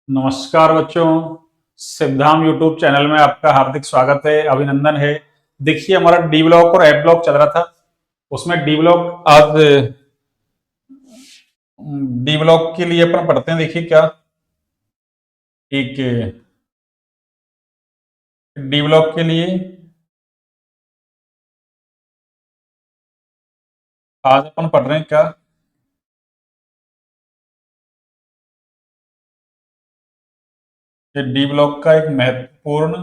नमस्कार बच्चों, Siddham YouTube channel में आपका हार्दिक स्वागत है, अभिनंदन है। देखिए हमारा डी ब्लॉक और एफ ब्लॉक चल रहा था। उसमें डी ब्लॉक आज डी ब्लॉक के लिए अपन पढ़ते हैं। देखिए क्या एक डी ब्लॉक के लिए आज अपन पढ़ रहे हैं क्या, कि डी ब्लॉक का एक महत्वपूर्ण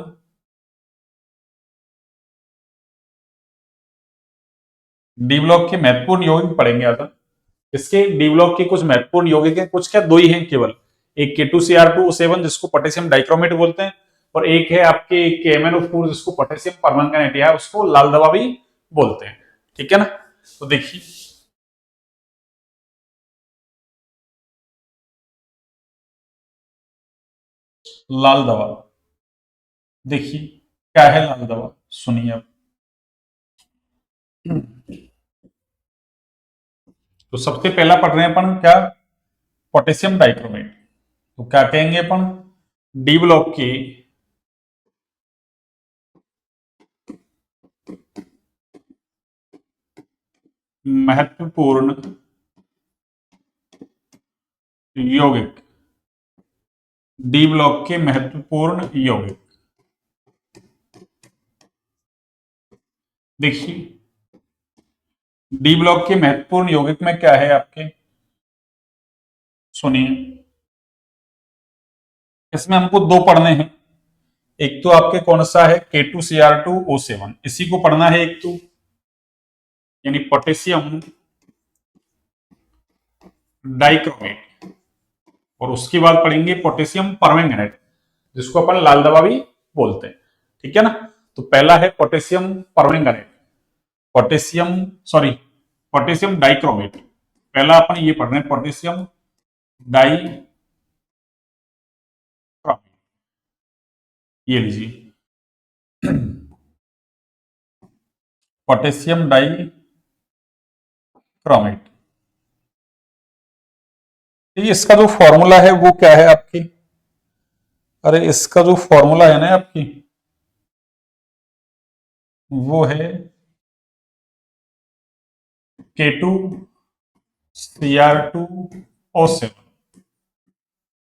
डी ब्लॉक के महत्वपूर्ण यौगिक पढ़ेंगे आज हम। इसके डी ब्लॉक के कुछ महत्वपूर्ण यौगिक हैं, कुछ क्या दो ही हैं केवल। एक K2Cr2O7 जिसको पोटेशियम डाइक्रोमेट बोलते हैं, और एक है आपके KMnO4 जिसको पोटेशियम परमंगनेट या उसको लाल दवा भी बोलते हैं। ठीक है ना। तो देखिए लाल दवा, देखिए क्या है लाल दवा, सुनिए अब। तो सबसे पहला पढ़ रहे हैं अपन क्या, पोटेशियम डाइक्रोमेट। तो क्या कहेंगे अपन, डी ब्लॉक की महत्वपूर्ण यौगिक, डी ब्लॉक के महत्वपूर्ण यौगिक। देखिए डी ब्लॉक के महत्वपूर्ण यौगिक में क्या है आपके, सुनिए। इसमें हमको दो पढ़ने हैं। एक तो आपके कौन सा है, K2Cr2O7, इसी को पढ़ना है एक तो, यानी पोटेशियम डाइक्रोमेट। और उसके बाद पढ़ेंगे पोटेशियम परमैंगनेट जिसको अपन लाल दवा भी बोलते हैं। ठीक है ना। तो पहला है potassium permanganate, potassium sorry potassium dichromate. पहला अपन ये पढ़ रहे हैं, पोटेशियम डाइक्रोमेट। ये लीजिए पोटेशियम डाइक्रोमेट। ये इसका जो फॉर्मूला है वो क्या है आपकी, अरे इसका जो फॉर्मूला है ना आपकी, वो है K2Cr2O7।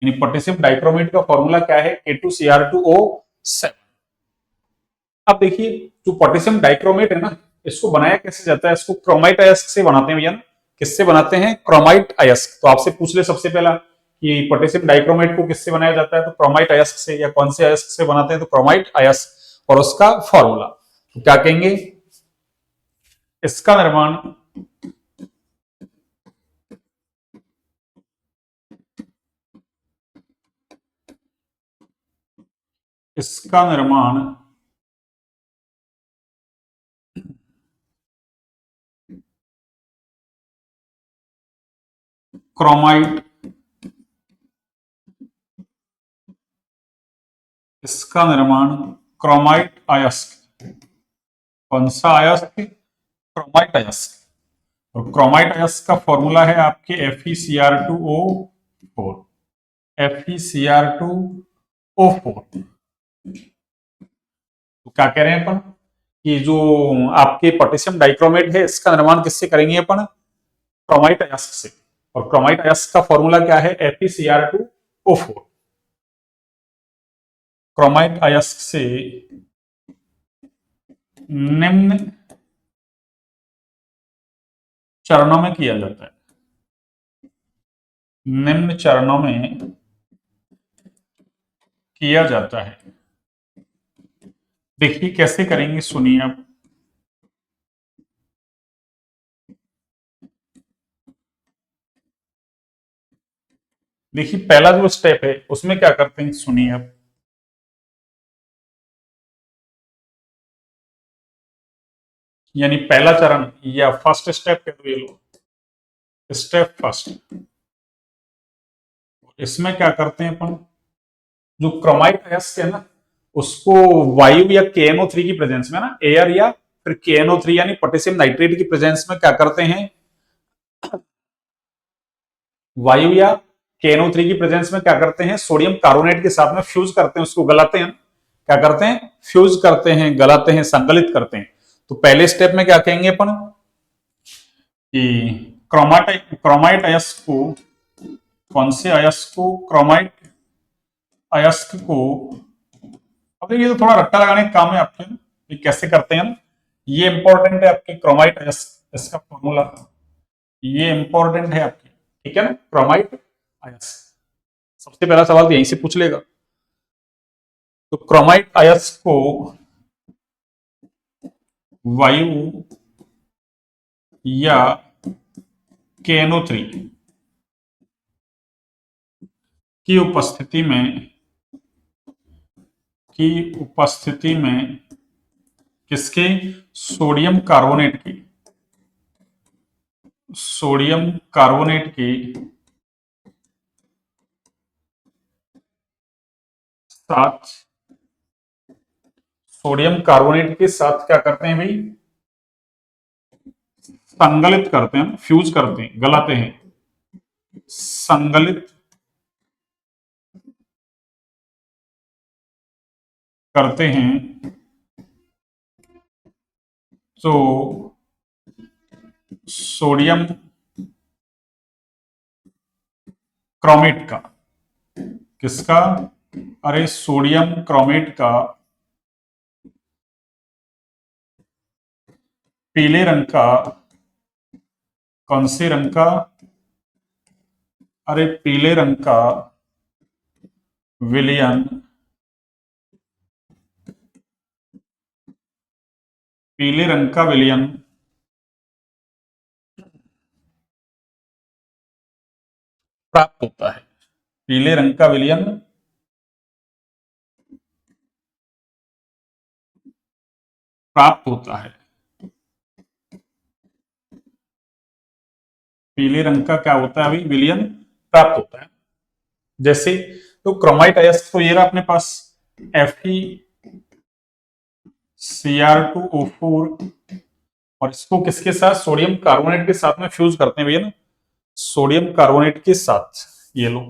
यानी पोटेशियम डाइक्रोमेट का फॉर्मूला क्या है, K2Cr2O7। अब देखिए जो पोटेशियम डाइक्रोमेट है ना, इसको बनाया कैसे जाता है, इसको क्रोमाइट अयस्क से बनाते हैं भैया ना। किससे बनाते हैं, क्रोमाइट अयस्क। तो आपसे पूछ ले सबसे पहला कि पोटेशियम डाइक्रोमेट को किससे बनाया जाता है, तो क्रोमाइट अयस्क से। या कौन से अयस्क से बनाते हैं, तो क्रोमाइट अयस्क। और उसका फॉर्मूला तो क्या कहेंगे, इसका निर्माण इसका निर्माण क्रोमाइट इसका निर्माण क्रोमाइट अयस्क। कौन सा अयस्क, क्रोमाइट अयस्क। और क्रोमाइट अयस्क का फॉर्मूला है आपके FeCr2O4। FeCr2O4। तो क्या कह रहे हैं अपन, कि जो आपके पोटेशियम डाइक्रोमेट है इसका निर्माण किससे करेंगे अपन, क्रोमाइट अयस्क से। और क्रोमाइट अयस्क का फॉर्मूला क्या है, FeCr2O4। क्रोमाइट अयस्क से निम्न चरणों में किया जाता है, निम्न चरणों में किया जाता है। देखिए कैसे करेंगे, सुनिए आप। देखिए पहला जो स्टेप है उसमें क्या करते हैं, सुनिए आप। यानी पहला चरण या फर्स्ट स्टेप कह दो, ये लो स्टेप फर्स्ट। इसमें क्या करते हैं अपन, जो क्रोमाइट अयस्क है ना, उसको वायु या KNO3 की प्रेजेंस में ना, एयर या फिर KNO3 यानी पोटेशियम नाइट्रेट की प्रेजेंस में क्या करते हैं, वायु या KNO3 की प्रेजेंस में क्या करते हैं, सोडियम कार्बोनेट के साथ में फ्यूज करते हैं, उसको गलाते हैं। क्या करते हैं, फ्यूज करते हैं, गलाते हैं, संकलित करते हैं। तो पहले स्टेप में क्या कहेंगे अपन कि क्रोमाइट अयस्क को, कौन से अयस्क को, क्रोमाइट अयस्क को, अब ये तो थोड़ा रट्टा लगाने का काम है आपके, ये कैसे करते हैं ना, ये इंपॉर्टेंट है आपके क्रोमाइट अयस्क, इसका फॉर्मूला ये इंपॉर्टेंट है आपके, ठीक है ना, क्रोमाइट अयस्क। सबसे पहला सवाल तो यहीं से पूछ लेगा। तो क्रोमाइट अयस्क को वायु या KNO3 की उपस्थिति में किसके, सोडियम कार्बोनेट की साथ, सोडियम कार्बोनेट के साथ क्या करते हैं भाई, संगलित करते हैं, फ्यूज करते हैं, गलाते हैं, संगलित करते हैं, तो सोडियम क्रोमेट का, किसका, अरे सोडियम क्रोमेट का पीले रंग का, कौन से रंग का, अरे पीले रंग का विलयन, पीले रंग का विलयन प्राप्त होता है, पीले रंग का विलयन प्राप्त होता है, पीले रंग का क्या होता है अभी, विलयन प्राप्त होता है। जैसे तो क्रोमाइट अयस्क तो ये रहा अपने पास FeCr2O4, और इसको किसके साथ, सोडियम कार्बोनेट के साथ में फ्यूज करते हैं भैया ना, सोडियम कार्बोनेट के साथ, ये लो,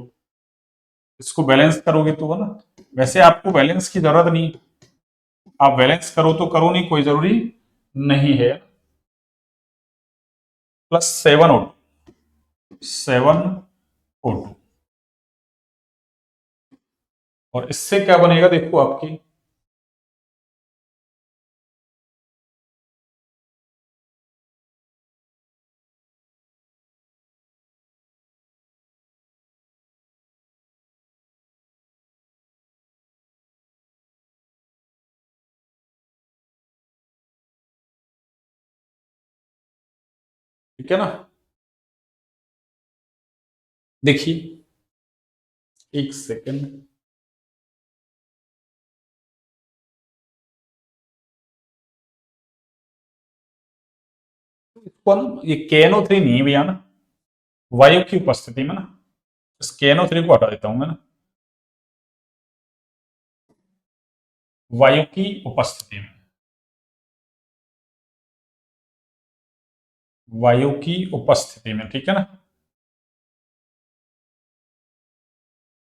इसको बैलेंस करोगे तो है ना, वैसे आपको बैलेंस की जरूरत नहीं, आप बैलेंस करो तो करो, नहीं कोई जरूरी नहीं है। +7O2 और इससे क्या बनेगा देखो आपकी, ठीक है ना, देखिए एक सेकेंड, ये KNO3 नहीं भैया ना, वायु की उपस्थिति में ना, इस KNO3 को हटा देता हूं मैं ना, वायु की उपस्थिति में, वायु की उपस्थिति में, ठीक है ना,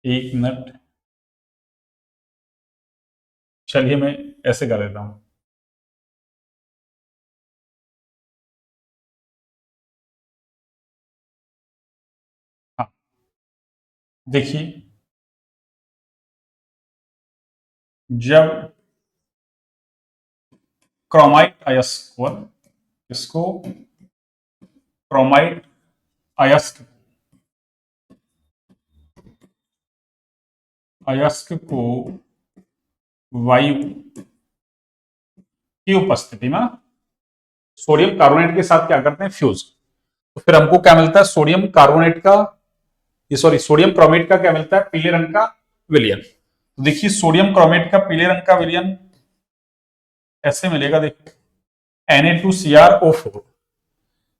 एक मिनट, चलिए मैं ऐसे कर देता हूं, हाँ देखिए, जब क्रोमाइट अयस्क को, इसको क्रोमाइट अयस्क, अयस्क को वायु की उपस्थिति में सोडियम कार्बोनेट के साथ क्या करते हैं, फ्यूज, तो फिर हमको क्या मिलता है, सोडियम कार्बोनेट का, ये सॉरी सोडियम क्रोमेट का क्या मिलता है, पीले रंग का विलयन। तो देखिए सोडियम क्रोमेट का पीले रंग का विलयन ऐसे मिलेगा, देखो Na2Cr O4,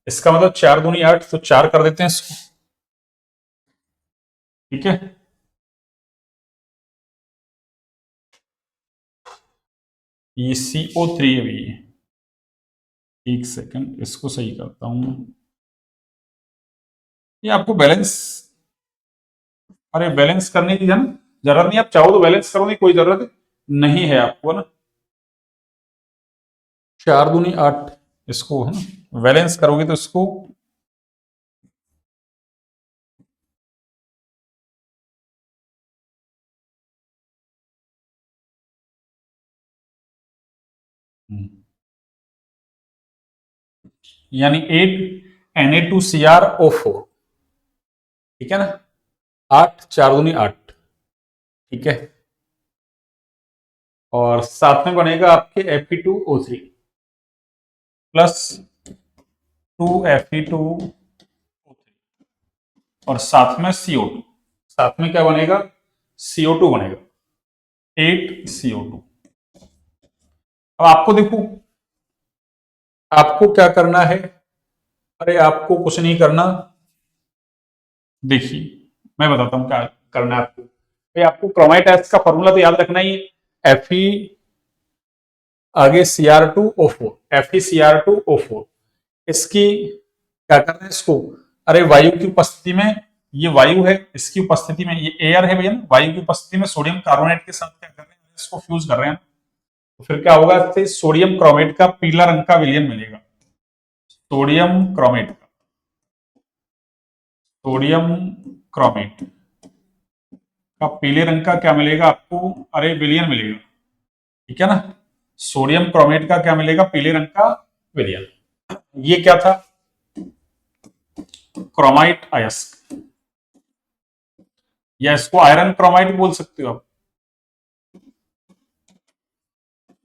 इसका मतलब 4 दूनी 8, तो 4 कर देते हैं इसको, ठीक है, ये CO3 है भी, एक सेकंड इसको सही करता हूं, ये आपको बैलेंस अरे बैलेंस करने की जरूरत नहीं, आप चाहो तो बैलेंस करोगे, कोई जरूरत नहीं है आपको ना। 4 दूनी 8, इसको है ना बैलेंस करोगे तो इसको यानी 8Na2Cr O4, ठीक है ना। 8 4 दूनी 8, ठीक है। और साथ में बनेगा आपके Fe2O3 प्लस 2Fe2O3 और साथ में CO2, साथ में क्या बनेगा, CO2 बनेगा, 8CO2। अब आपको देखो, आपको क्या करना है, अरे आपको कुछ नहीं करना। देखिए मैं बताता हूं क्या करना है आपको। भाई आपको क्रोमाइट एसिड का फॉर्मूला तो याद रखना ही है, Fe आगे Cr2O4, FeCr2O4। इसकी क्या करना है इसको, अरे वायु की उपस्थिति में, ये वायु है, इसकी उपस्थिति में ये एयर है भैया, वायु की उपस्थिति में सोडियम कार्बोनेट के साथ क्या कर रहे हैं, इसको फ्यूज कर रहे हैं। तो फिर क्या होगा, इससे सोडियम क्रोमेट का पीला रंग का विलयन मिलेगा। सोडियम क्रोमेट का, सोडियम क्रोमेट का पीले रंग का क्या मिलेगा आपको, अरे विलयन मिलेगा, ठीक है ना। सोडियम क्रोमेट का क्या मिलेगा, पीले रंग का विलयन। ये क्या था, क्रोमाइट अयस्क, या इसको आयरन क्रोमाइट बोल सकते हो आप,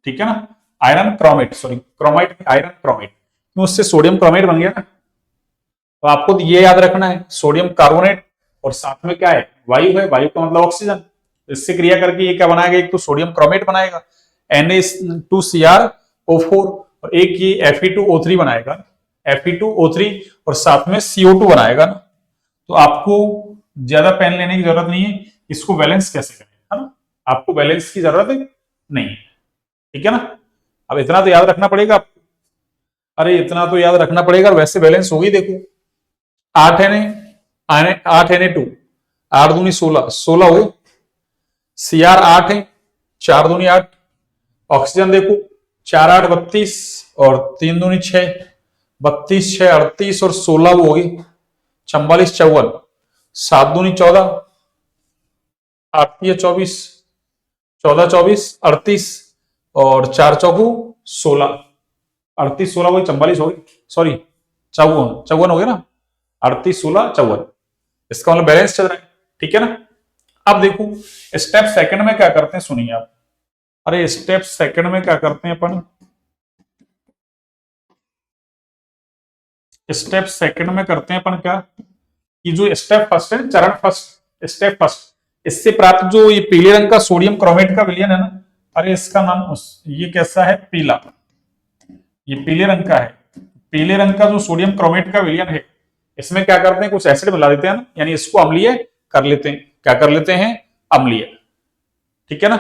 ठीक है ना। Iron chromate, sorry chromite iron chromate, तो उससे सोडियम क्रोमेट बन गया ना। तो आपको ये याद रखना है, सोडियम कार्बोनेट और साथ में क्या है, वायु है, वायु का मतलब ऑक्सीजन। इससे क्रिया करके ये क्या बनाएगा, एक तो सोडियम क्रोमेट बनाएगा Na2Cr O4, और एक ये Fe2O3 बनाएगा, Fe2O3 और साथ में CO2 बनाएगा ना। तो आपको ज्यादा पेन लेने की जरूरत नहीं है, इसको बैलेंस कैसे करें, है ना, आपको बैलेंस की जरूरत नहीं है, ठीक है ना। अब इतना तो याद रखना पड़ेगा आपको, अरे इतना तो याद रखना पड़ेगा, वैसे बैलेंस होगी देखो। 8 Na 8 Na2, 8 दूनी 16, 16 हुए। Cr 8 है, 4 दूनी 8, ऑक्सीजन देखो 4 8 32 और 3 दूनी 6, 32 6 38 और 16 वो होगी 44 54, 7 दूनी 14, 8 24, 14 24 38 और 4 चौकू 16, 38 16 वही 44 हो गई, सॉरी 54 54 हो गया ना, 38 16 54, इसका मतलब बैलेंस चल रहा है, ठीक है ना। अब देखो स्टेप सेकंड में क्या करते हैं, सुनिए आप। अरे स्टेप सेकंड में क्या करते हैं अपन, स्टेप सेकंड में करते हैं अपन क्या, कि जो स्टेप फर्स्ट है, चरण फर्स्ट, स्टेप फर्स्ट, इससे प्राप्त जो ये पीले रंग का सोडियम क्रोमेट का विलयन है ना, अरे इसका नाम ये कैसा है, पीला, ये पीले रंग का है। पीले रंग का जो सोडियम क्रोमेट का विलयन है, इसमें क्या करते हैं, कुछ एसिड मिला देते हैं ना, यानी इसको अम्लीय कर लेते हैं, क्या कर लेते हैं, अम्लीय, ठीक है ना।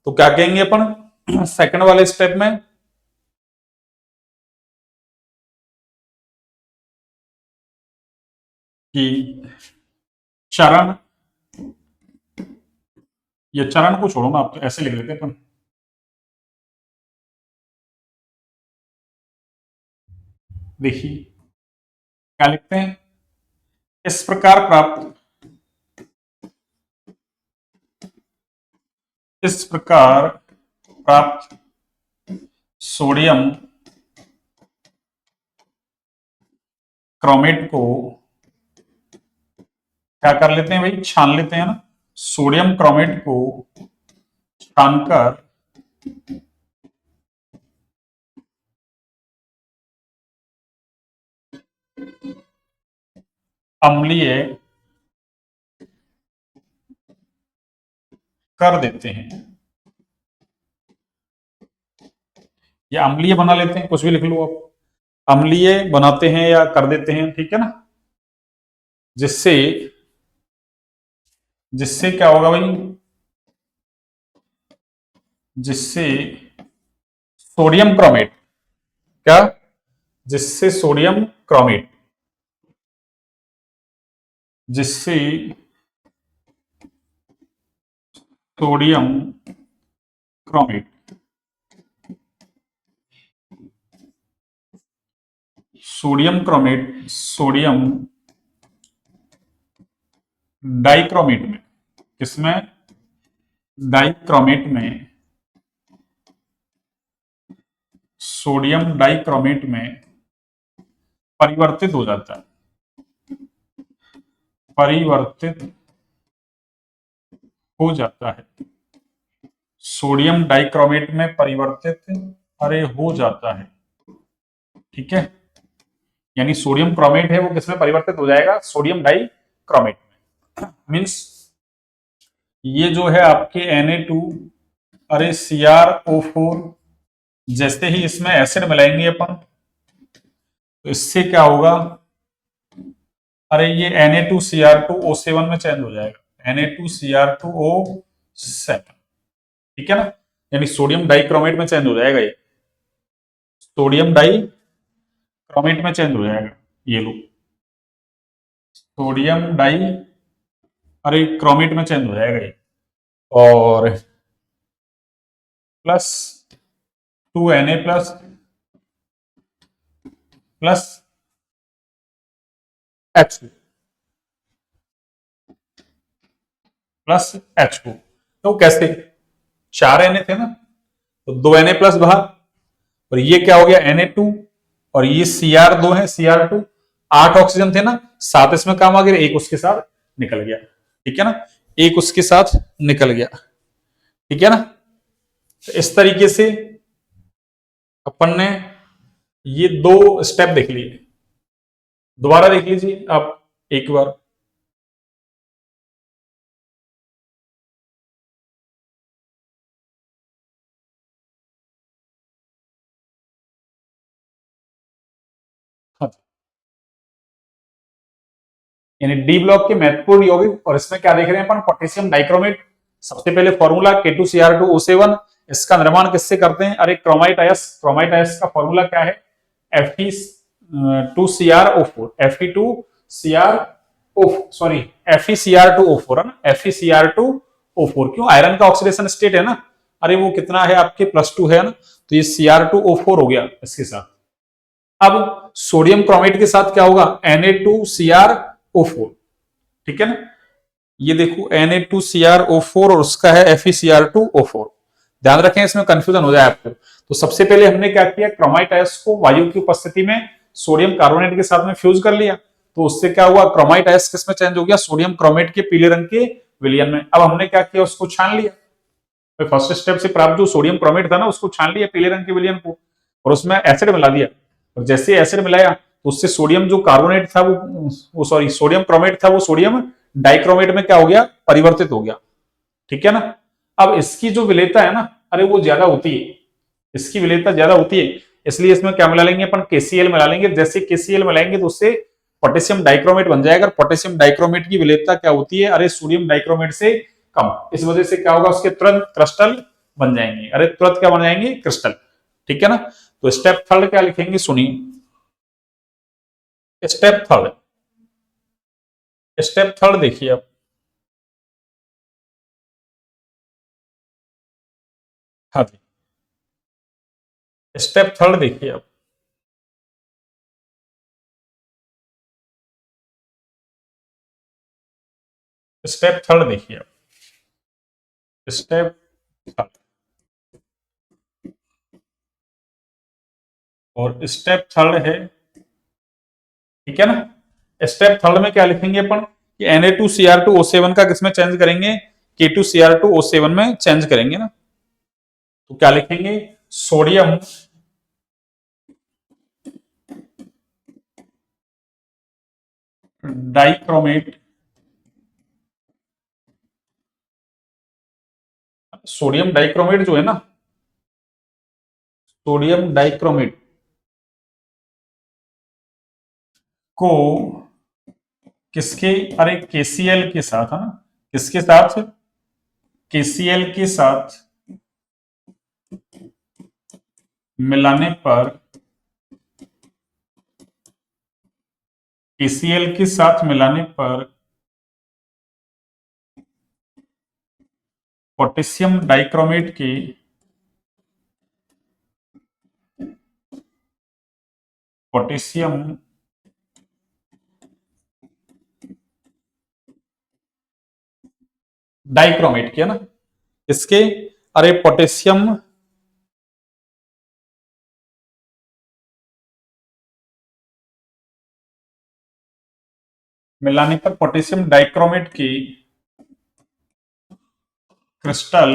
तो क्या कहेंगे अपन सेकंड वाले स्टेप में, कि चरण, ये चरण को छोड़ो ना, आप तो ऐसे लिख लेते हैं अपन, देखिए क्या लिखते हैं, इस प्रकार प्राप्त, इस प्रकार प्राप्त सोडियम क्रोमेट को क्या कर लेते हैं भाई, छान लेते हैं ना। सोडियम क्रोमेट को छानकर अम्लीय कर देते हैं, या अम्लीय बना लेते हैं, कुछ भी लिख लो आप, अम्लीय बनाते हैं या कर देते हैं, ठीक है ना। जिससे, जिससे क्या होगा भाई, जिससे सोडियम क्रोमेट, क्या, जिससे सोडियम क्रोमेट, जिससे sodium chromate, sodium chromate, sodium dichromate में, किसमें, डाइक्रोमेट में, सोडियम डाइक्रोमेट में परिवर्तित हो जाता है, परिवर्तित हो जाता है, सोडियम डाइक्रोमेट में परिवर्तित, अरे हो जाता है, ठीक है। यानी सोडियम क्रोमेट है वो किसमें परिवर्तित हो जाएगा, सोडियम डाइक्रोमेट में। मींस ये जो है आपके Na2, अरे CrO4, जैसे ही इसमें एसिड मिलाएंगे अपन तो इससे क्या होगा, अरे ये Na2Cr2O7 में चेंज हो जाएगा, Na2Cr2O7, ठीक है ना। यानी सोडियम डाइक्रोमेट में चेंज हो जाएगा, ये सोडियम डाइक्रोमेट में चेंज हो जाएगा, ये लो सोडियम डाई, अरे क्रोमेट में चेंज हो जाएगा ये, और plus 2Na plus plus H2 plus H2। तो कैसे, 4Na थे ना, तो 2Na प्लस बाहर, और ये क्या हो गया Na2, और ये Cr2 है, Cr2, 8 ऑक्सीजन थे ना, 7 इसमें काम आ गया, एक उसके साथ निकल गया, ठीक है ना, एक उसके साथ निकल गया, ठीक है ना। तो इस तरीके से अपन ने ये दो स्टेप देख लिए, दोबारा देख लीजिए आप एक बार। हाँ, यानी डी ब्लॉक के महत्वपूर्ण यौगिक, और इसमें क्या देख रहे हैं अपन, पोटेशियम डाइक्रोमेट। सबसे पहले फॉर्मूला K2Cr2O7, इसका निर्माण किससे करते हैं, अरे क्रोमाइट आयस, क्रोमाइट आयस का फॉर्मूला क्या है, Fe2Cr O4, सॉरी FeCr2O4 है ना, FeCr2O4, क्यों, आयरन का ऑक्सीडेशन स्टेट है ना, अरे वो कितना है आपके +2 है ना, तो ये Cr2O4 हो गया इसके साथ। अब सोडियम क्रोमेट के साथ क्या होगा, Na2Cr O4, ठीक है ना, ये देखो Na2Cr O4 और उसका है FeCr2O4। ध्यान रखें इसमें कंफ्यूजन हो जाए आपको। तो सबसे पहले हमने क्या किया, क्रोमाइट आयस को वायु की उपस्थिति में सोडियम कार्बोनेट के साथ में फ्यूज कर लिया, तो उससे क्या हुआ, क्रोमाइट आयस किसमें चेंज हो गया, सोडियम क्रोमेट के पीले रंग के विलयन में। अब हमने क्या किया, उसको छान लिया, तो फर्स्ट स्टेप से प्राप्त जो सोडियम क्रोमेट था ना, उसको छान लिया पीले रंग के विलयन को, और उसमें एसिड मिला दिया, और जैसे एसिड मिलाया तो उससे सोडियम जो कार्बोनेट था वो सॉरी सोडियम क्रोमेट था, वो सोडियम डाइक्रोमेट में क्या हो गया, परिवर्तित हो गया, ठीक है ना। अब इसकी जो विलेयता है ना, अरे वो ज्यादा होती है, इसकी विलेयता ज्यादा होती है, इसलिए इसमें क्या मिला लेंगे अपन, KCl मिला लेंगे। जैसे KCl मिलाएंगे तो उससे पोटेशियम डाइक्रोमेट बन जाएगा, पोटेशियम डाइक्रोमेट की विलेयता क्या होती है, अरे सोडियम डाइक्रोमेट से कम, इस वजह से क्या होगा, उसके तुरंत क्रिस्टल बन जाएंगे, अरे तुरंत क्या बन जाएंगे, क्रिस्टल, ठीक है ना। तो स्टेप थर्ड क्या लिखेंगे, सुनिए, स्टेप थर्ड, स्टेप थर्ड देखिए आप, हाँ जी, स्टेप थर्ड देखिए आप, स्टेप थर्ड देखिए आप, स्टेप थर्ड, और स्टेप थर्ड है, ठीक है ना। स्टेप थर्ड में क्या लिखेंगे अपन, कि Na2Cr2O7 का किसमें चेंज करेंगे, K2Cr2O7 में चेंज करेंगे ना, तो क्या लिखेंगे, सोडियम डाइक्रोमेट, सोडियम डाइक्रोमेट जो है ना, सोडियम डाइक्रोमेट को किसके, अरे KCl के साथ है ना, किसके साथ, KCl के साथ मिलाने पर, KCl के साथ मिलाने पर पोटेशियम डाइक्रोमेट की पोटेशियम डाइक्रोमेट किया ना इसके, अरे पोटेशियम मिलाने पर पोटेशियम डाइक्रोमेट की क्रिस्टल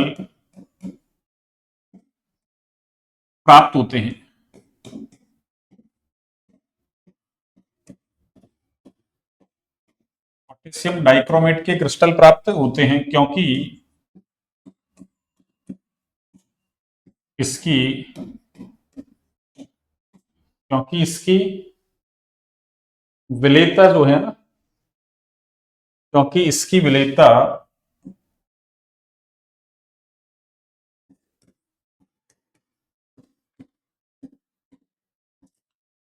प्राप्त होते हैं। पोटेशियम डाइक्रोमेट के क्रिस्टल प्राप्त होते हैं इसकी क्योंकि इसकी विलेयता जो है ना, क्योंकि इसकी विलेयता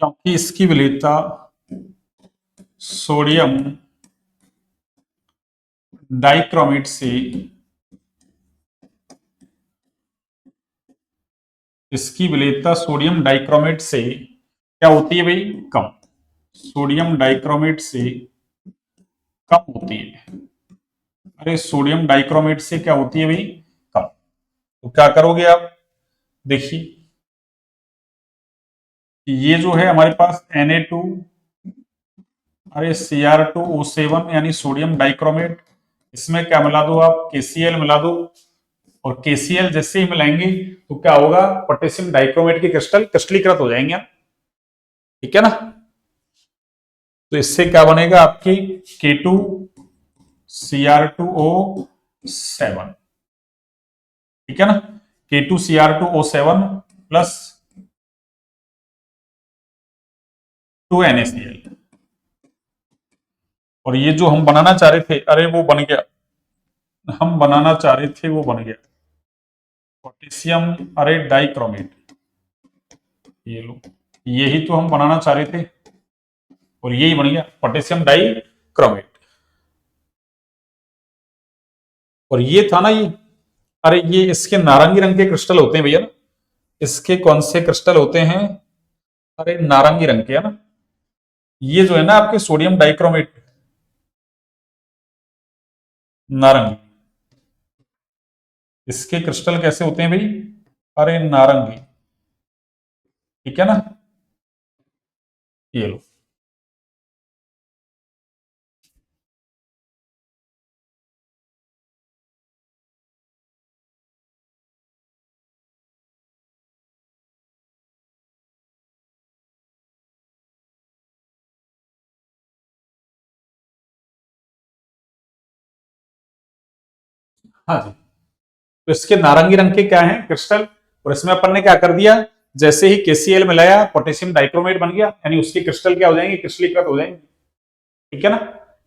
क्योंकि इसकी विलेयता सोडियम डाइक्रोमेट से इसकी विलेयता सोडियम डाइक्रोमेट से क्या होती है भाई? कम। सोडियम डाइक्रोमेट से कम होती है। अरे सोडियम डाइक्रोमेट से क्या होती है भाई? कम। तो क्या करोगे आप? देखिए ये जो है हमारे पास Na2, अरे Cr2O7 यानी सोडियम डाइक्रोमेट, इसमें क्या मिला दो आप? KCl मिला दो, और KCl जैसे ही मिलाएंगे तो क्या होगा? पोटेशियम डाइक्रोमेट के क्रिस्टल क्रिस्टलीकृत हो जाएंगे। ठीक है ना? तो इससे क्या बनेगा आपकी K2Cr2O7, ठीक है ना? K2Cr2O7 प्लस 2NaCl, और ये जो हम बनाना चाह रहे थे, अरे वो बन गया, हम बनाना चाह रहे थे वो बन गया पोटेशियम, अरे डाइक्रोमेट, ये लो, यही तो हम बनाना चाह रहे थे और यही बन गया पोटेशियम डाइक्रोमेट। और ये था ना ये, अरे ये इसके नारंगी रंग के क्रिस्टल होते हैं भैया ना, इसके कौन से क्रिस्टल होते हैं? अरे नारंगी रंग के, है ना? ये जो है ना आपके सोडियम डाइक्रोमेट, नारंगी, इसके क्रिस्टल कैसे होते हैं भाई? अरे नारंगी, ठीक है ना? ये लो, हाँ जी। तो इसके नारंगी रंग के क्या है क्रिस्टल, और इसमें अपन ने क्या कर दिया, जैसे ही KCl मिलाया पोटेशियम डाइक्रोमेट बन गया, यानी उसके क्रिस्टल क्या हो जाएंगे? क्रिस्टलीकृत हो जाएंगे। ठीक है ना?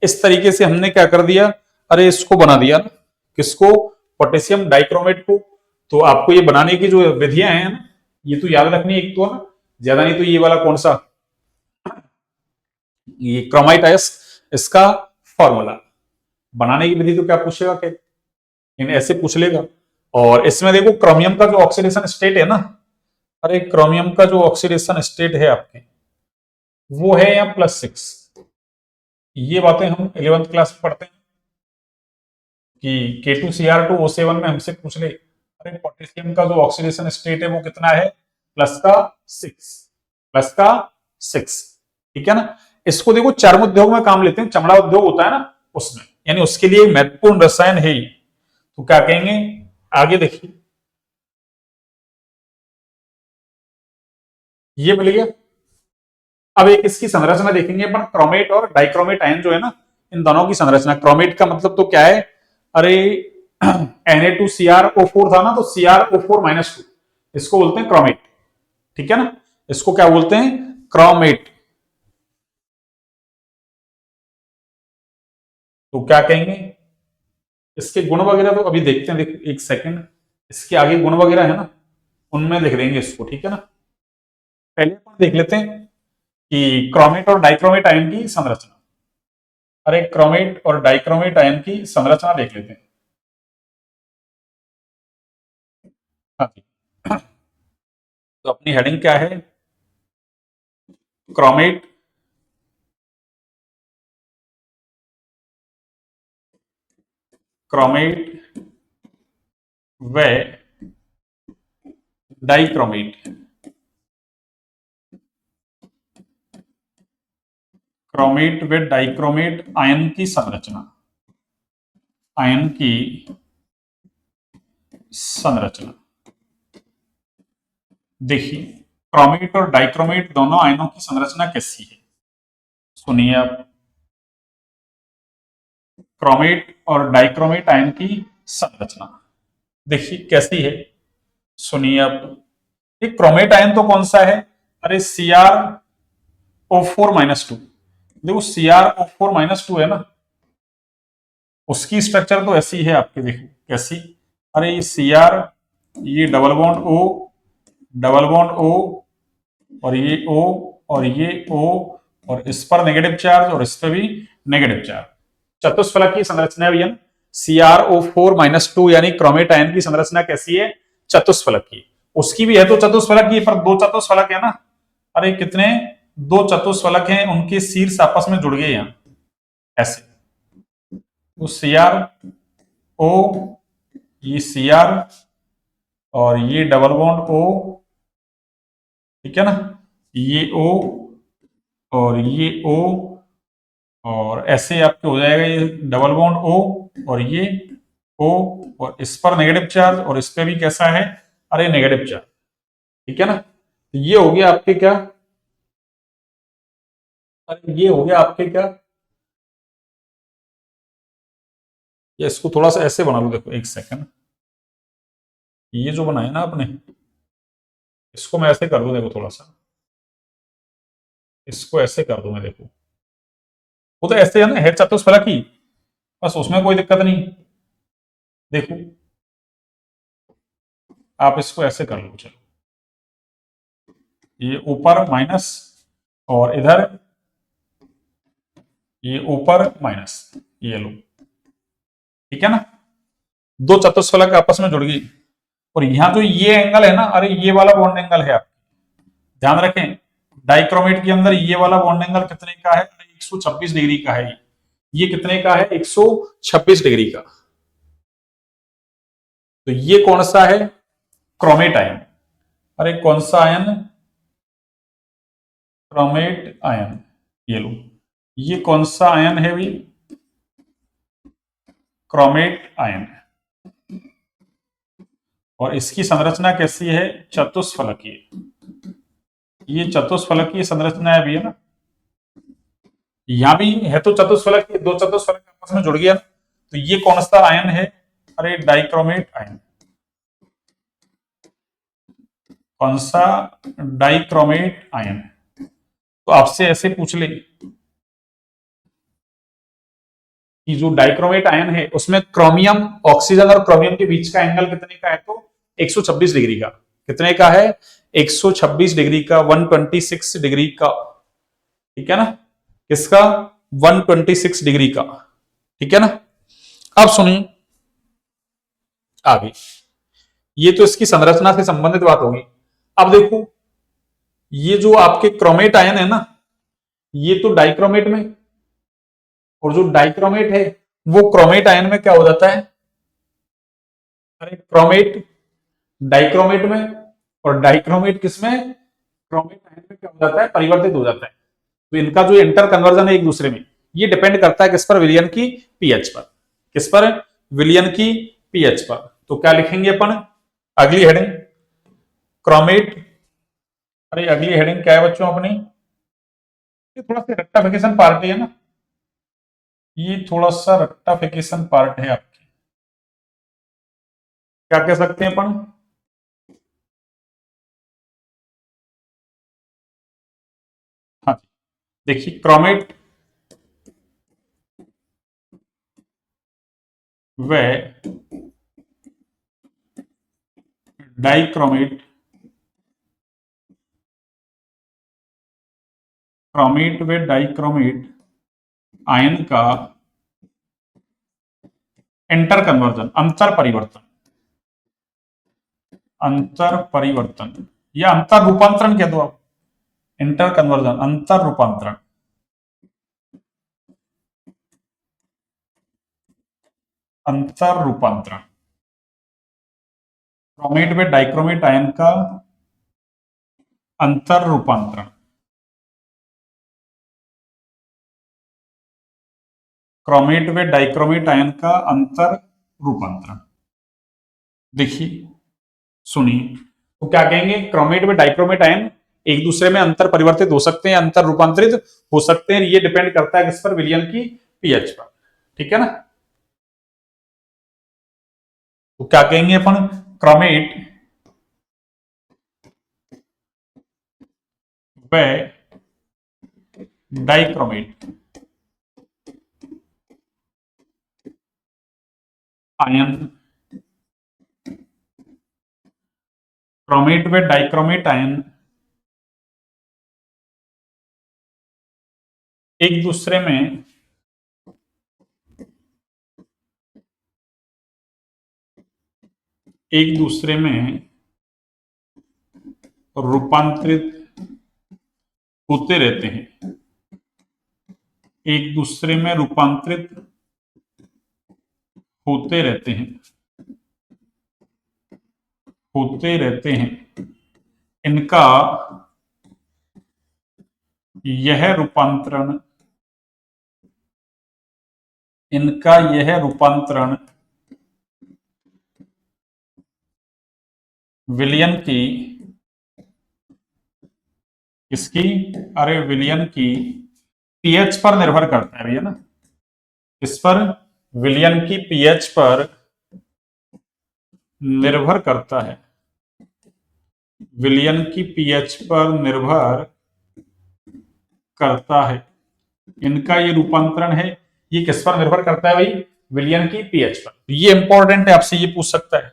इस तरीके से हमने क्या कर दिया, अरे इसको बना दिया ना, किसको? पोटेशियम डाइक्रोमेट को। तो आपको ये बनाने की जो विधियां हैं ना, ये तो याद रखनी है, एक तो ना, ज्यादा नहीं तो ये वाला कौन सा, ये क्रोमाइटाइस, इसका फॉर्मूला, बनाने की विधि तो क्या पूछेगा, क्या ऐसे पूछ लेगा। और इसमें देखो क्रोमियम का जो ऑक्सीडेशन स्टेट है ना, अरे क्रोमियम का जो ऑक्सीडेशन स्टेट है आपके, वो है यहाँ +6। ये बातें हम 11th क्लास में पढ़ते हैं कि K2Cr2O7 में हमसे पूछ ले, अरे पोटेशियम का जो ऑक्सीडेशन स्टेट है वो कितना है? +6, +6। ठीक है ना? इसको देखो चर्म उद्योग में काम लेते हैं, चमड़ा उद्योग होता है ना उसमें, यानी उसके लिए महत्वपूर्ण रसायन है ही। तो क्या कहेंगे आगे? देखिए ये मिल गया। अब एक इसकी संरचना देखेंगे अपन, क्रोमेट और डाइक्रोमेट आयन जो है ना, इन दोनों की संरचना। क्रोमेट का मतलब तो क्या है? अरे Na2Cr O4 था ना, तो Cr O4-2, इसको बोलते हैं क्रोमेट। ठीक है ना? इसको क्या बोलते हैं? क्रोमेट। तो क्या कहेंगे इसके गुण वगैरह? तो अभी देखते हैं, देख एक सेकंड, इसके आगे गुण वगैरह है ना, उनमें लिख देंगे इसको। ठीक है ना? पहले अपन देख लेते हैं कि क्रोमेट और डाइक्रोमेट आयन की संरचना। अरे क्रोमेट और डाइक्रोमेट आयन की संरचना देख लेते हैं। हाँ जी। तो अपनी हेडिंग क्या है? क्रोमेट क्रोमेट व डाइक्रोमेट। क्रोमेट व डाइक्रोमेट आयन की संरचना। आयन की संरचना देखिए, क्रोमेट और डाइक्रोमेट दोनों आयनों की संरचना कैसी है, सुनिए आप। क्रोमेट और डाइक्रोमेट आयन की संरचना देखिए कैसी है, सुनिए आप। ये क्रोमेट आयन तो कौन सा है? अरे CrO4-2। देखो CrO4-2 है ना, उसकी स्ट्रक्चर तो ऐसी है आपकी, देखो कैसी। अरे ये Cr, ये डबल बॉन्ड O और ये O और ये O, और इस पर नेगेटिव चार्ज और इस पर भी नेगेटिव चार्ज। चतुष्फलक की संरचना भी है ना। CrO4-2 यानी क्रोमेट आयन की संरचना कैसी है? चतुष्फलक की। उसकी भी है तो चतुष्फलक की, पर दो चतुष्फलक है ना। अरे कितने? दो चतुष्फलक हैं, उनके शीर्ष आपस में जुड़ गए यहाँ ऐसे। तो CrO, ये Cr और ये डबल बॉन्ड O, ठीक है ना, ये O और ये O, और ऐसे आपके हो जाएगा ये डबल बॉन्ड O और ये O, और इस पर नेगेटिव चार्ज और इस पे भी कैसा है? अरे नेगेटिव चार्ज, ठीक है ना। तो ये हो गया आपके क्या? अरे ये हो गया आपके क्या? या इसको थोड़ा सा ऐसे बना लो, देखो एक सेकंड। ये जो बनाया ना आपने, इसको मैं ऐसे कर दूं, देखो थोड़ा सा इसको ऐसे कर दूं मैं, देखो वो तो ऐसे है ना, है चतुष्फलक ही, बस उसमें कोई दिक्कत नहीं। देखो आप इसको ऐसे कर लो, चलो ये ऊपर माइनस और इधर ये ऊपर माइनस, ये लो, ठीक है ना। दो चतुष्फलक आपस में जुड़ गई, और यहां जो ये एंगल है ना, अरे ये वाला बॉन्ड एंगल है आप ध्यान रखें। डाइक्रोमेट के अंदर ये वाला बॉन्ड एंगल कितने का है? 126 डिग्री का है। ये कितने का है? 126 डिग्री का। तो ये कौन सा है? Chromate ion. अरे कौन सा आयन? Chromate ion. ये लो, ये कौन सा आयन है भाई? Chromate ion. और इसकी संरचना कैसी है? चतुष्फलकीय। ये चतुष्फलकीय संरचना है भी है ना। यहां भी है तो चतुष्फलक, दो चतुष्फलक आपस में जुड़ गया ना। तो ये कौन सा आयन है? अरे डाइक्रोमेट आयन। कौन सा? Dichromate ion. तो आपसे ऐसे पूछ ले कि जो डाइक्रोमेट आयन है उसमें क्रोमियम, ऑक्सीजन और क्रोमियम के बीच का एंगल कितने का है? तो 126 डिग्री का। कितने का है? 126 डिग्री का, 126 डिग्री का, ठीक है ना। किसका? 126 डिग्री का, ठीक है ना। अब सुनिए आगे, ये तो इसकी संरचना से संबंधित बात होगी। अब देखो, ये जो आपके क्रोमेट आयन है ना, ये तो डाइक्रोमेट में, और जो डाइक्रोमेट है वो क्रोमेट आयन में क्या हो जाता है? अरे क्रोमेट डाइक्रोमेट में, और डाइक्रोमेट किसमें? क्रोमेट आयन में क्या हो जाता है? परिवर्तित हो जाता है। तो इनका जो इंटर कन्वर्जन है एक दूसरे में, ये डिपेंड करता है किस पर? विलियन की पीएच पर। किस पर? विलियन की पीएच पर। तो क्या लिखेंगे अपन? अगली हेडिंग क्रोमेट। अरे अगली हेडिंग क्या है बच्चों अपनी? ये थोड़ा सा रेक्टाफिकेशन पार्ट है ना, ये थोड़ा सा रेक्टाफिकेशन पार्ट है आपकी। क्या कह सकते हैं अपन? हाँ जी, देखिए क्रोमेट व डाइक्रोमेट, क्रोमेट व डाइक्रोमेट आयन का इंटर कन्वर्जन, अंतर परिवर्तन, अंतर परिवर्तन या अंतर रूपांतरण कह दो आप, इंटर कन्वर्जन, अंतर रूपांतरण। अंतर रूपांतरण क्रोमेट व डाइक्रोमेट आयन का अंतर रूपांतरण। क्रोमेट व डाइक्रोमेट आयन का अंतर रूपांतरण। देखिए सुनिए, तो क्या कहेंगे, क्रोमेट व डाइक्रोमेट आयन एक दूसरे में अंतर परिवर्तित हो सकते हैं, अंतर रूपांतरित हो सकते हैं। ये डिपेंड करता है किस पर, विलयन की पीएच पर। ठीक है ना। तो क्या कहेंगे अपन, क्रोमेट व डाइक्रोमेट आयन, क्रोमेट व डाइक्रोमेट आयन एक दूसरे में रूपांतरित होते रहते हैं, एक दूसरे में रूपांतरित होते रहते हैं, होते रहते हैं। इनका यह रूपांतरण, इनका यह रूपांतरण विलयन की, इसकी, अरे विलयन की पीएच पर निर्भर करता है भैया ना। इस पर, विलयन की पीएच पर निर्भर करता है, विलयन की पीएच पर निर्भर करता है। इनका ये रूपांतरण है, ये किस पर निर्भर करता है भाई, विलयन की पीएच पर। ये इंपॉर्टेंट है, आपसे ये पूछ सकता है,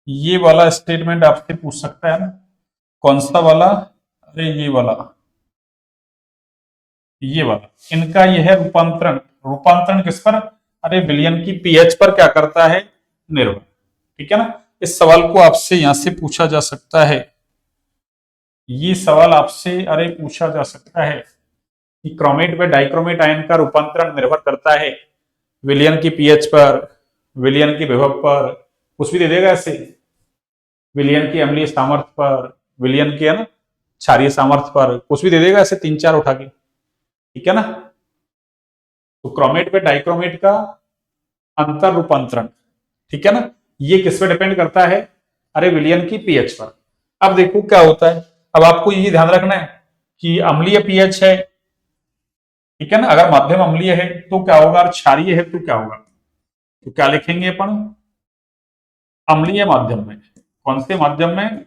ये वाला स्टेटमेंट आपसे पूछ सकता है ना। कौन सा वाला, अरे ये वाला, ये वाला। इनका यह रूपांतरण, रूपांतरण किस पर, अरे विलयन की पीएच पर क्या करता है, निर्भर। ठीक है ना। इस सवाल को आपसे यहां से पूछा जा सकता है, ये सवाल आपसे अरे पूछा जा सकता है कि क्रोमेट व डाइक्रोमेट आयन का रूपांतरण निर्भर करता है विलयन की पीएच पर, विलयन की विभव पर, कुछ भी दे देगा ऐसे, विलयन की अम्लीय सामर्थ्य पर, विलयन की है ना क्षारीय सामर्थ्य पर, कुछ भी दे देगा ऐसे तीन चार उठा के। ठीक है ना। तो क्रोमेट व डाइक्रोमेट का अंतर रूपांतरण, ठीक है ना, ये किस पे डिपेंड करता है, अरे विलयन की पीएच पर। अब देखो क्या होता है, अब आपको ये ध्यान रखना है कि अम्लीय पीएच है, ठीक है ना, अगर माध्यम अम्लीय है तो क्या होगा, और क्षारीय है तो क्या होगा, तो क्या लिखेंगे अपन, अम्लीय माध्यम में। कौन से माध्यम में,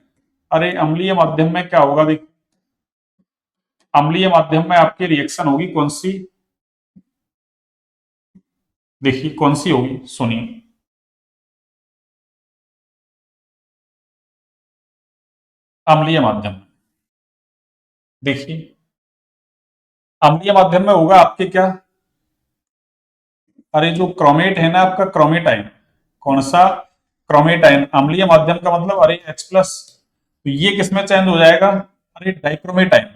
अरे अम्लीय माध्यम में क्या होगा, देखिए अम्लीय माध्यम में आपकी रिएक्शन होगी कौन सी, देखिए कौन सी होगी, सुनिए। अम्लीय माध्यम में देखिए, अम्लीय माध्यम में होगा आपके क्या, अरे जो क्रोमेट है ना आपका, क्रोमेट आयन, कौन सा, क्रोमेट आयन। अम्लीय माध्यम का मतलब अरे H प्लस, तो ये किसमें चेंज हो जाएगा, अरे डाइक्रोमेट आयन।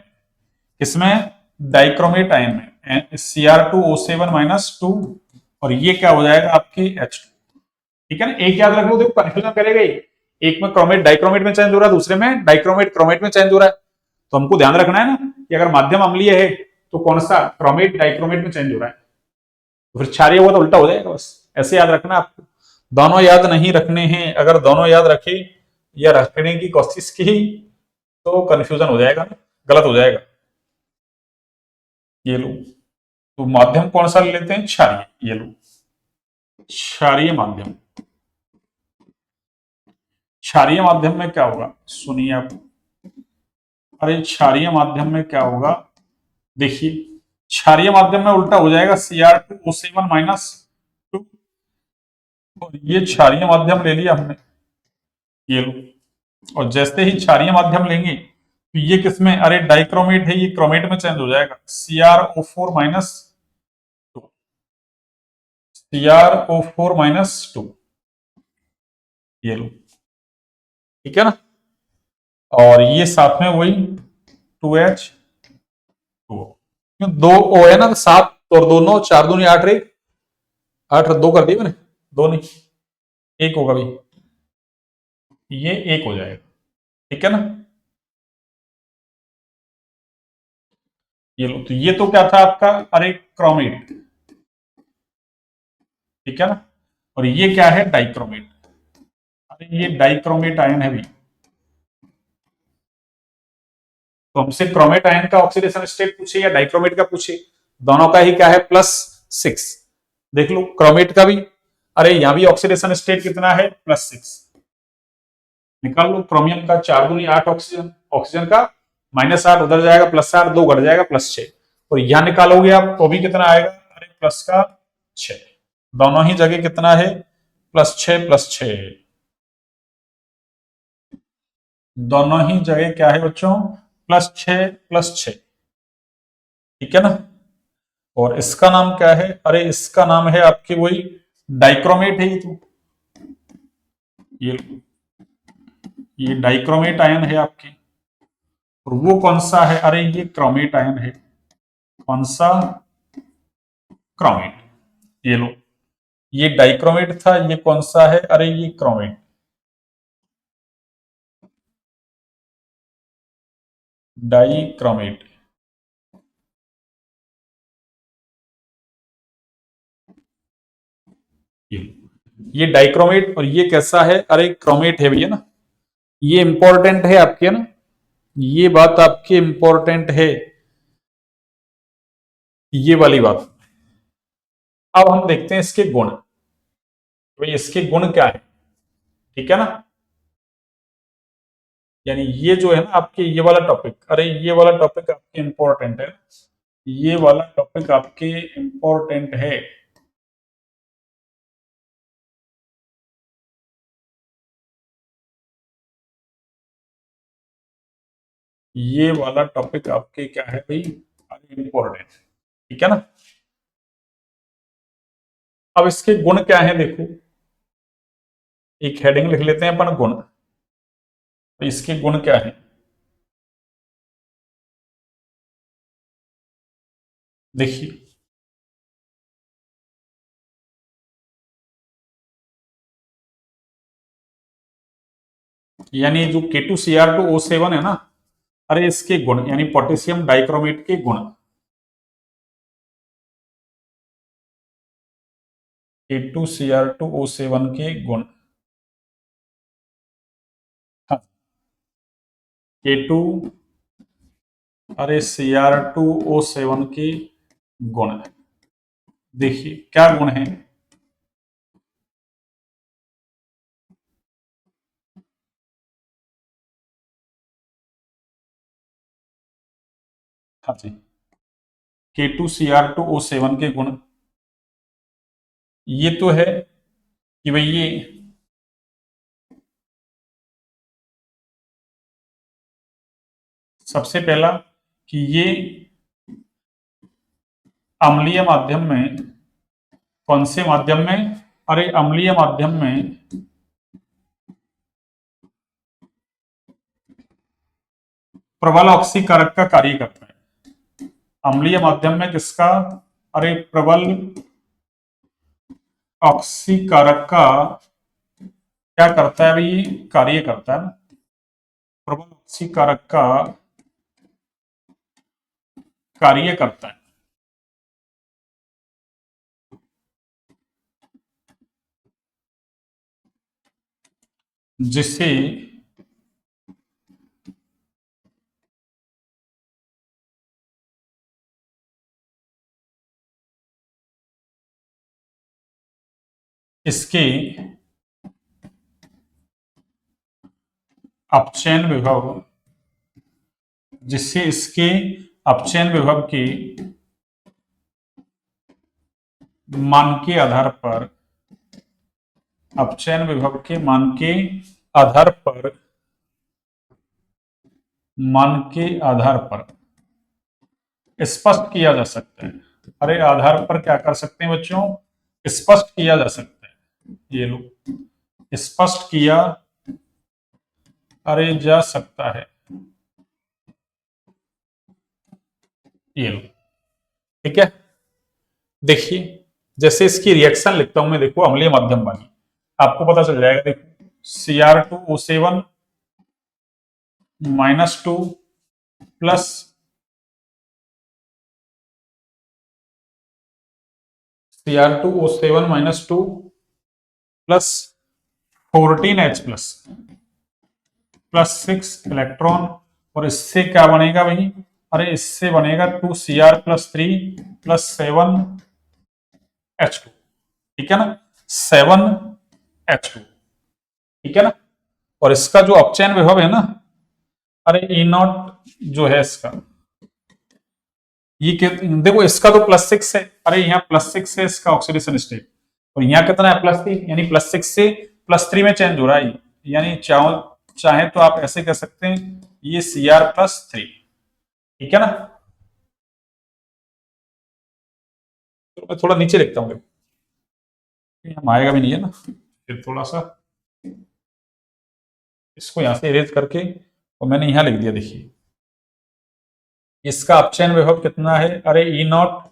किसमें, डाइक्रोमेट आयन में, Cr2O7-2, और ये क्या हो जाएगा आपकी H2। ठीक है ना, एक याद रख लो, देखो कंफ्यूजन करेगा ही। एक में क्रोमेट डाइक्रोमेट में चेंज हो रहा है, दूसरे में डाइक्रोमेट क्रोमेट में चेंज हो रहा है। तो हमको ध्यान रखना है ना कि अगर माध्यम अम्लीय है तो कौन सा, क्रोमेट डाइक्रोमेट में चेंज हो रहा है, तो फिर क्षारीय हुआ तो उल्टा हो जाएगा। बस ऐसे याद रखना आपको, दोनों याद नहीं रखने हैं। अगर दोनों याद रखे या रखने की कोशिश की तो कंफ्यूजन हो जाएगा ना, गलत हो जाएगा। ये लो, तो माध्यम कौन सा ले लेते हैं, क्षारीय। ये लो, क्षारीय माध्यम। क्षारीय माध्यम में क्या होगा, सुनिए आप, अरे क्षारीय माध्यम में क्या होगा, देखिए क्षारीय माध्यम में उल्टा हो जाएगा, Cr2O7-2। ये क्षारीय माध्यम ले लिया हमने, ये लो, और जैसे ही क्षारीय माध्यम लेंगे तो ये किसमें, अरे डाइक्रोमेट है, ये क्रोमेट में चेंज हो जाएगा, CrO4-2, CrO4-2। ये लो, ठीक है ना। और ये साथ में वही 2H2O, दो O है ना, तो 7 और 2 9, 4 दूनी 8 रही, 8 2 कर दिए मैंने, 2 नहीं, 1 होगा भाई, ये 1 हो जाएगा, ठीक है ना। ये लो, तो ये तो क्या था आपका, अरे क्रोमेट, ठीक है ना। और ये क्या है, डाइक्रोमेट, अरे ये डाइक्रोमेट आयन है भाई। तो हमसे क्रोमेट आयन का ऑक्सीडेशन स्टेट पूछे या डाइक्रोमेट का पूछे, दोनों का ही क्या है, +6। देख लो क्रोमेट का भी, अरे यहां भी ऑक्सीडेशन स्टेट कितना है, +6। निकाल लो, क्रोमियम का 4 दूनी 8 ऑक्सीजन, ऑक्सीजन का -8 उधर जाएगा, +8 2 घट जाएगा, +6। और यहां निकालोगे आप तो भी कितना आएगा, अरे प्लस का 6, दोनों ही जगह कितना है, +6 +6, दोनों ही जगह क्या है बच्चों, +6 +6, ठीक है ना। और इसका नाम क्या है, अरे इसका नाम है आपकी वही डाइक्रोमेट है, ये तो ये ये डाइक्रोमेट आयन है आपकी। और वो कौन सा है, अरे ये क्रोमेट आयन है, कौन सा, क्रोमेट, ये लो, ये डाइक्रोमेट था, ये कौन सा है, अरे ये क्रोमेट, डाइक्रोमेट, ये डाइक्रोमेट, और ये कैसा है, अरे क्रोमेट है भैया ना, ये इंपॉर्टेंट है आपके ना, ये बात आपकी इंपॉर्टेंट है, ये वाली बात। अब हम देखते हैं इसके गुण, भाई इसके गुण क्या है, ठीक है ना। यानी ये जो है ना आपके, ये वाला टॉपिक, अरे ये वाला टॉपिक आपके इंपॉर्टेंट है, ये वाला टॉपिक आपके इंपॉर्टेंट है। ये वाला टॉपिक आपके क्या है भाई, इंपॉर्टेंट, ठीक है ना। अब इसके गुण क्या है देखो, एक हेडिंग लिख लेते हैं अपन, गुण, तो इसके गुण क्या है, देखिए, यानी जो K2Cr2O7 है ना, अरे इसके गुण, यानी पोटेशियम डाइक्रोमेट के गुण, K2Cr2O7 के गुण, हाँ, K2, अरे Cr2O7 के गुण, देखिए क्या गुण है, हाँ जी, K2Cr2O7 के गुण, ये तो है कि भाई ये सबसे पहला कि ये अम्लीय माध्यम में, कौन से माध्यम में, अरे अम्लीय माध्यम में प्रबल ऑक्सीकारक का कार्य करता है, अम्लीय माध्यम में किसका, अरे प्रबल ऑक्सीकारक का क्या करता है भाई, कार्य करता है ना, प्रबल ऑक्सीकारक का कार्य करता है, जिससे इसके अपचयन विभव, जिससे इसके अपचयन विभव के मान के आधार पर, अपचयन विभव के मान के आधार पर, मान के आधार पर स्पष्ट किया जा सकता है, अरे आधार पर क्या कर सकते हैं बच्चों, स्पष्ट किया जा सकता है, ये लो, स्पष्ट किया अरे जा सकता है। ये लो, ठीक है। देखिए जैसे इसकी रिएक्शन लिखता हूं मैं, देखो अम्लीय माध्यम वाली, आपको पता चल जाएगा। देखो Cr2O7 -2 plus Cr2O7 -2 plus 14H plus 6 electron, और इससे क्या बनेगा भाई? अरे इससे बनेगा 2Cr+3 + 7H2, ठीक है ना, 7H2, ठीक है ना। और इसका जो अपचयन विभव है ना, अरे E0 जो है इसका, ये देखो इसका तो +6 है, अरे यहाँ +6 है इसका ऑक्सीडेशन स्टेट, और यहाँ कितना है +3, यानी +6 से +3 में चेंज हो रहा है, यानी चाहे तो आप ऐसे कह सकते हैं ये Cr+3, ठीक है ना। तो मैं थोड़ा नीचे लिखता हूँ, हम आएगा भी नहीं है ना, फिर थोड़ा सा इसको यहां से इरेज करके, और मैंने यहां लिख दिया। देखिए इसका अपचयन विभव कितना है? अरे E0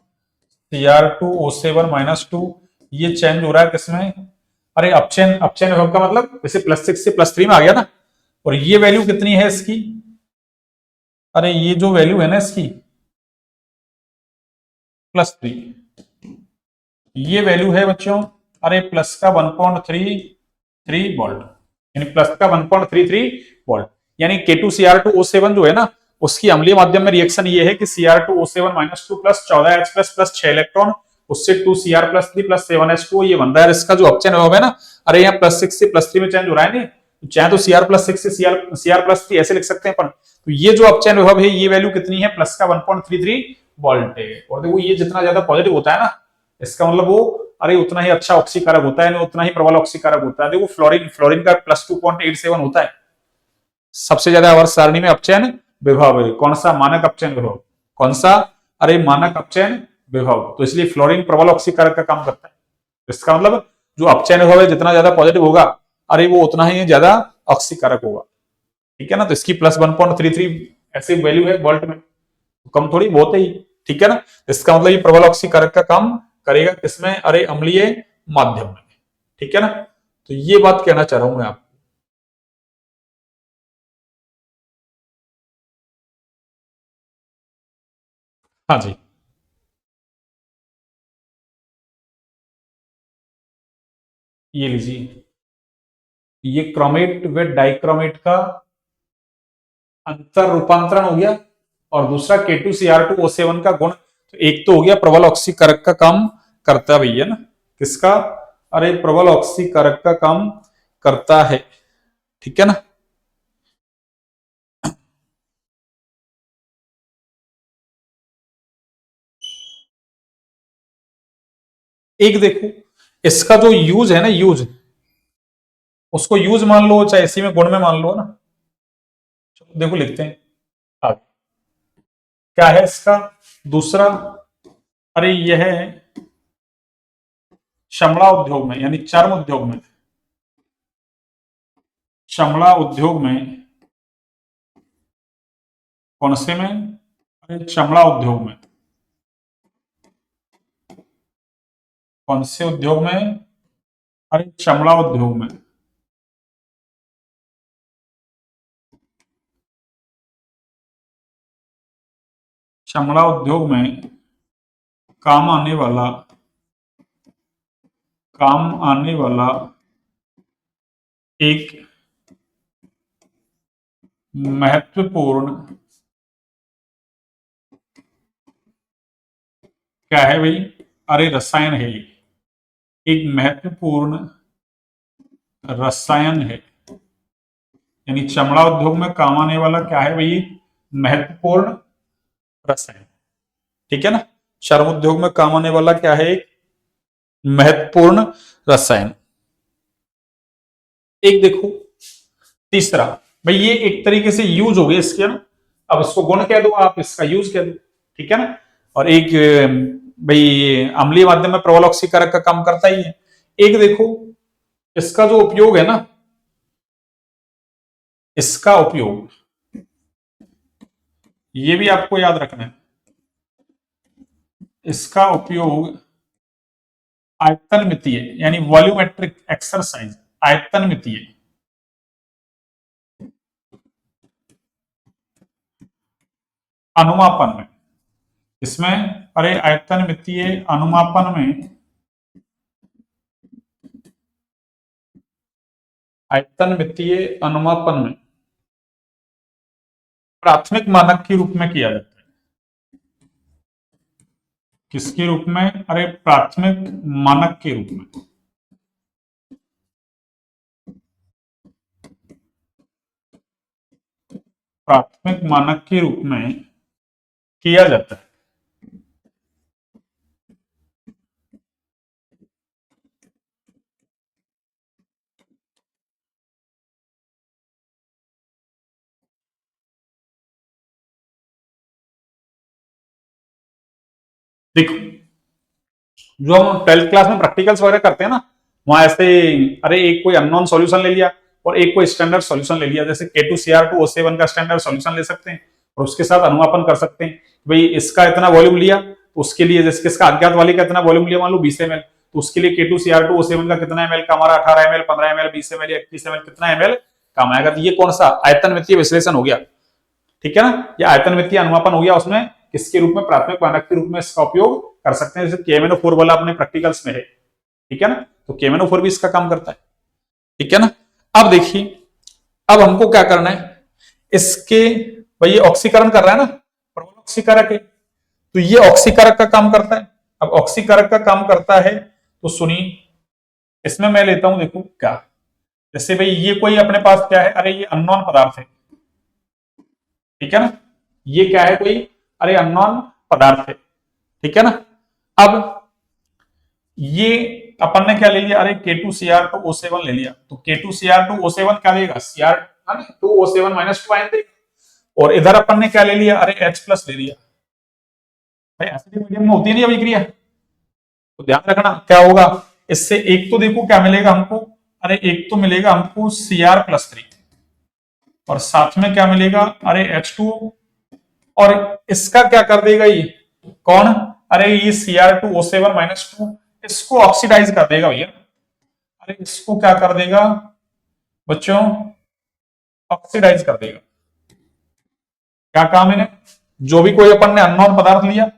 Cr2O7 -2, ये चेंज हो रहा है किसमें? अरे अपचयन अपचयन विभव का मतलब जैसे +6 से +3 में आ गया ना, और ये वैल्यू कितनी है इसकी? अरे ये जो वैल्यू है ना इसकी +3, ये वैल्यू है बच्चों, अरे प्लस का 1.33 वोल्ट, यानी प्लस का 1.33 वोल्ट, यानी K2Cr2O7 जो है ना, उसकी अम्लीय माध्यम में रिएक्शन ये है कि Cr2O7 -2 plus 14H plus 6 electron, उससे 2Cr+3 + 7H2 ये बन रहा है। इसका जो अपचयन विभव है ना, अरे यहाँ +6 से +3 में चेंज हो रहा है नहीं, चाहे तो Cr+6 से Cr+3 ऐसे लिख सकते हैं अपन। तो ये जो अपचयन विभव है, ये वैल्यू कितनी है? प्लस का 1.33 वोल्ट है। और देखो ये जितना ज्यादा पॉजिटिव होता है ना, इसका मतलब वो अरे उतना ही अच्छा ऑक्सीकारक होता है, उतना ही प्रबल ऑक्सीकारक होता है। देखो फ्लोरीन फ्लोरीन का +2.87 होता है, सबसे ज्यादा आवर्त सारणी में अपचयन विभव है। कौन सा? मानक अपचयन विभव। कौन सा? अरे मानक अपचयन विभव। तो इसलिए फ्लोरीन प्रबल ऑक्सीकारक का काम करता है। इसका मतलब जो अपचयन विभव है जितना ज्यादा पॉजिटिव होगा, अरे वो उतना ही ज्यादा ऑक्सीकारक होगा, ठीक है ना। तो इसकी +1.33 ऐसी वैल्यू है वोल्ट में, कम थोड़ी बहुत है, ठीक है ना। इसका मतलब ये प्रबल ऑक्सीकारक का काम करेगा किसमें? अरे अम्लीय माध्यम में, ठीक है ना। तो ये बात कहना चाह रहा हूं मैं आपको। हाँ जी, ये लीजिए, ये क्रोमेट व डाइक्रोमेट का अंतर रूपांतरण हो गया, और दूसरा K2Cr2O7 का गुण। तो एक तो हो गया प्रबल ऑक्सीकारक का काम करता है भैया ना, किसका? अरे प्रबल ऑक्सीकारक का काम करता है, ठीक है ना। एक देखो इसका जो यूज है ना, यूज, उसको यूज मान लो, चाहे इसी में गुण में मान लो ना। चलो देखो लिखते हैं आगे, क्या है इसका दूसरा? अरे यह है चमड़ा उद्योग में, यानी चर्म उद्योग में, चमड़ा उद्योग में, कौन से में? अरे चमड़ा उद्योग में, कौन से उद्योग में? अरे चमड़ा उद्योग में, चमड़ा उद्योग में काम आने वाला, काम आने वाला एक महत्वपूर्ण, क्या है भाई? अरे रसायन है ये, एक महत्वपूर्ण रसायन है, यानी चमड़ा उद्योग में काम आने वाला क्या है भाई? महत्वपूर्ण रसायन, ठीक है ना। चर्म उद्योग में काम आने वाला क्या है? एक महत्वपूर्ण रसायन। एक देखो तीसरा, भाई ये एक तरीके से यूज हो गया इसके ना, अब इसको गुण कह दो, आप इसका यूज कह दो, ठीक है ना। और एक भाई अम्लीय माध्यम में प्रबल ऑक्सीकारक का काम करता ही है। एक देखो इसका जो उपयोग है ना, इसका उपयोग, ये भी आपको याद रखना है, इसका उपयोग आयतन मितीय यानी वॉल्यूमेट्रिक एक्सरसाइज, आयतन मितीय अनुमापन में, इसमें अरे आयतन मितीय अनुमापन में, आयतन मितीय अनुमापन में प्राथमिक मानक के रूप में किया जाता है। किसके रूप में? अरे प्राथमिक मानक के रूप में, प्राथमिक मानक के रूप में किया जाता है। देखो, जो हम 12th क्लास में प्रैक्टिकल्स वगैरह करते हैं ना, वहां ऐसे अरे एक कोई अननोन सॉल्यूशन ले लिया और एक कोई स्टैंडर्ड सॉल्यूशन ले लिया, जैसे K2Cr2O7 का स्टैंडर्ड सॉल्यूशन ले सकते हैं और उसके साथ अनुमापन कर सकते हैं। भाई इसका इतना वॉल्यूम लिया तो उसके लिए, जैसे किसका अज्ञात वाले का इतना वॉल्यूम लिया, मान लो 20 ml, तो उसके लिए K2Cr2O7 का कितना ml का हमारा 18 ml, 15 ml, 20 ml या 21 ml कितना ml काम आएगा। तो ये कौन सा आयतन मितीय विश्लेषण हो गया, ठीक है ना, ये आयतन मितीय अनुमापन हो गया। उसमें किसके रूप में? प्राथमिक मानक के रूप में इसका उपयोग कर सकते हैं, जैसे KMnO4 वाला अपने प्रैक्टिकल्स में है, ठीक है ना, तो KMnO4 भी इसका काम करता है, ठीक है ना। अब देखिए, अब हमको क्या करना है, इसके भाई ये ऑक्सीकरण कर रहा है ना, प्रबल ऑक्सीकारक है, तो ये ऑक्सीकारक का काम करता है। अब ऑक्सीकारक का काम करता है तो सुनिए, इसमें मैं लेता हूं, देखो क्या, जैसे भाई ये कोई अपने पास क्या है, अरे ये अननोन पदार्थ है, ठीक है ना, ये क्या है, कोई अरे अननोन पदार्थ है, ठीक है ना। अब ये अपन ने क्या ले लिया, अरे K2Cr2O7 ले लिया, तो K2Cr2O7 क्या देगा, Cr2O7 माइनस 2 आयन देगा। और इधर अपन ने क्या ले लिया, अरे H प्लस ले लिया। भाई एसिडिक मीडियम में होती है नहीं अभिक्रिया, तो ध्यान रखना क्या होगा, इससे एक तो देखो क्या मिलेगा हमको, अरे एक तो मिलेगा हमको Cr+3 और साथ में क्या मिलेगा, अरे H2O, और इसका क्या कर देगा ये कौन, अरे ये Cr2O7 माइनस 2 इसको ऑक्सीडाइज कर देगा भैया। अरे इसको क्या कर देगा बच्चों, ऑक्सीडाइज कर देगा। क्या काम है, जो भी कोई अपन ने अननोन पदार्थ लिया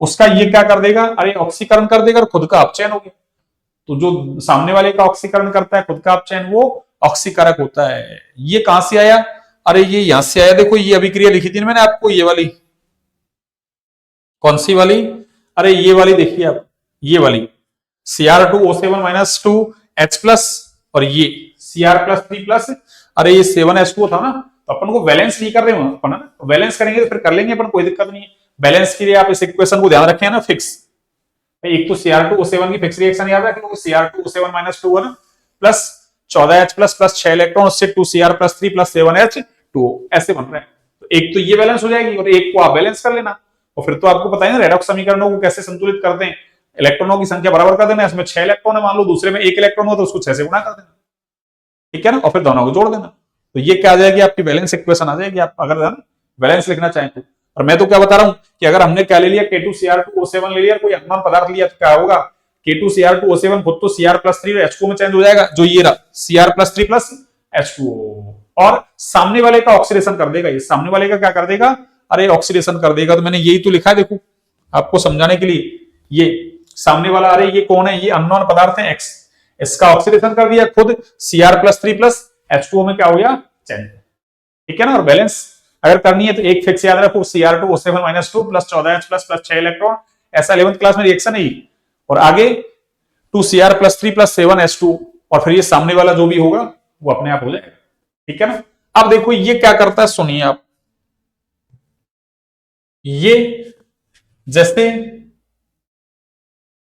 उसका ये क्या कर देगा, अरे ऑक्सीकरण कर देगा और खुद का अपचयन हो गया। तो जो सामने वाले का ऑक्सीकरण करता है, खुद का अपचयन, वो ऑक्सीकारक होता है। ये कहां से आया, अरे ये यहां से आया, देखो ये अभिक्रिया लिखी थी मैंने आपको, ये वाली, कौन सी वाली, अरे ये वाली देखिए आप, ये वाली Cr2O7 माइनस 2 H प्लस और ये Cr+3 प्लस, अरे ये 7H2 था ना, तो अपन को वैलेंस नहीं कर रहे हैं अपन, ना वैलेंस करेंगे तो फिर कर लेंगे अपन, कोई दिक्कत नहीं है। बैलेंस के लिए आप इस इक्वेशन को ध्यान रखें ना, फिक्स, एक तो Cr2O7 की फिक्स रिएक्शन याद रखें, Cr2O7 minus 2 plus 14H plus plus 6 electron, उससे 2Cr+3 प्लस 7H2 ऐसे बन रहे हैं। तो एक तो ये बैलेंस हो जाएगी और एक को आप बैलेंस कर लेना, और फिर तो आपको पता है ना रेडॉक्स समीकरणों को कैसे संतुलित करते हैं, इलेक्ट्रॉनों की संख्या बराबर कर देना, इसमें 6 इलेक्ट्रॉन है मान लो, दूसरे में 1 इलेक्ट्रॉन हो तो उसको 6 से गुणा कर देना, ठीक है ना, और फिर दोनों को जोड़ देना। तो ये क्या आ जाएगी, आपकी बैलेंस इक्वेशन आ जाएगी, आप अगर बैलेंस लिखना चाहें तो। और मैं तो क्या बता रहा हूं कि अगर हमने क्या ले लिया, K2Cr2O7 ले लिया, कोई अननोन पदार्थ लिया, तो क्या होगा, K2Cr2O7 खुद तो Cr+3 और H2O में चेंज हो जाएगा, जो ये रहा Cr+3 प्लस H2O, और सामने वाले का ऑक्सीडेशन कर देगा। ये सामने वाले का क्या कर देगा, अरे ऑक्सीडेशन कर देगा। तो मैंने यही तो लिखा है, देखो आपको समझाने के लिए, ये सामने वाला, अरे ये कौन है, ये अननोन पदार्थ है X, इसका ऑक्सीडेशन कर दिया खुद Cr+3 प्लस H2O में क्या हो गया, चेंज, ठीक है ना। और बैलेंस अगर करनी है तो एक फिक्स याद रखो, Cr2O7 minus 2 plus 14H plus plus 6 electron, ऐसा 11th क्लास में रिएक्शन है, और आगे 2Cr+3 प्लस 7H2, और फिर ये सामने वाला जो भी होगा वो अपने आप हो जाएगा, ठीक है ना। अब देखो ये क्या करता है, सुनिए आप, ये जैसे,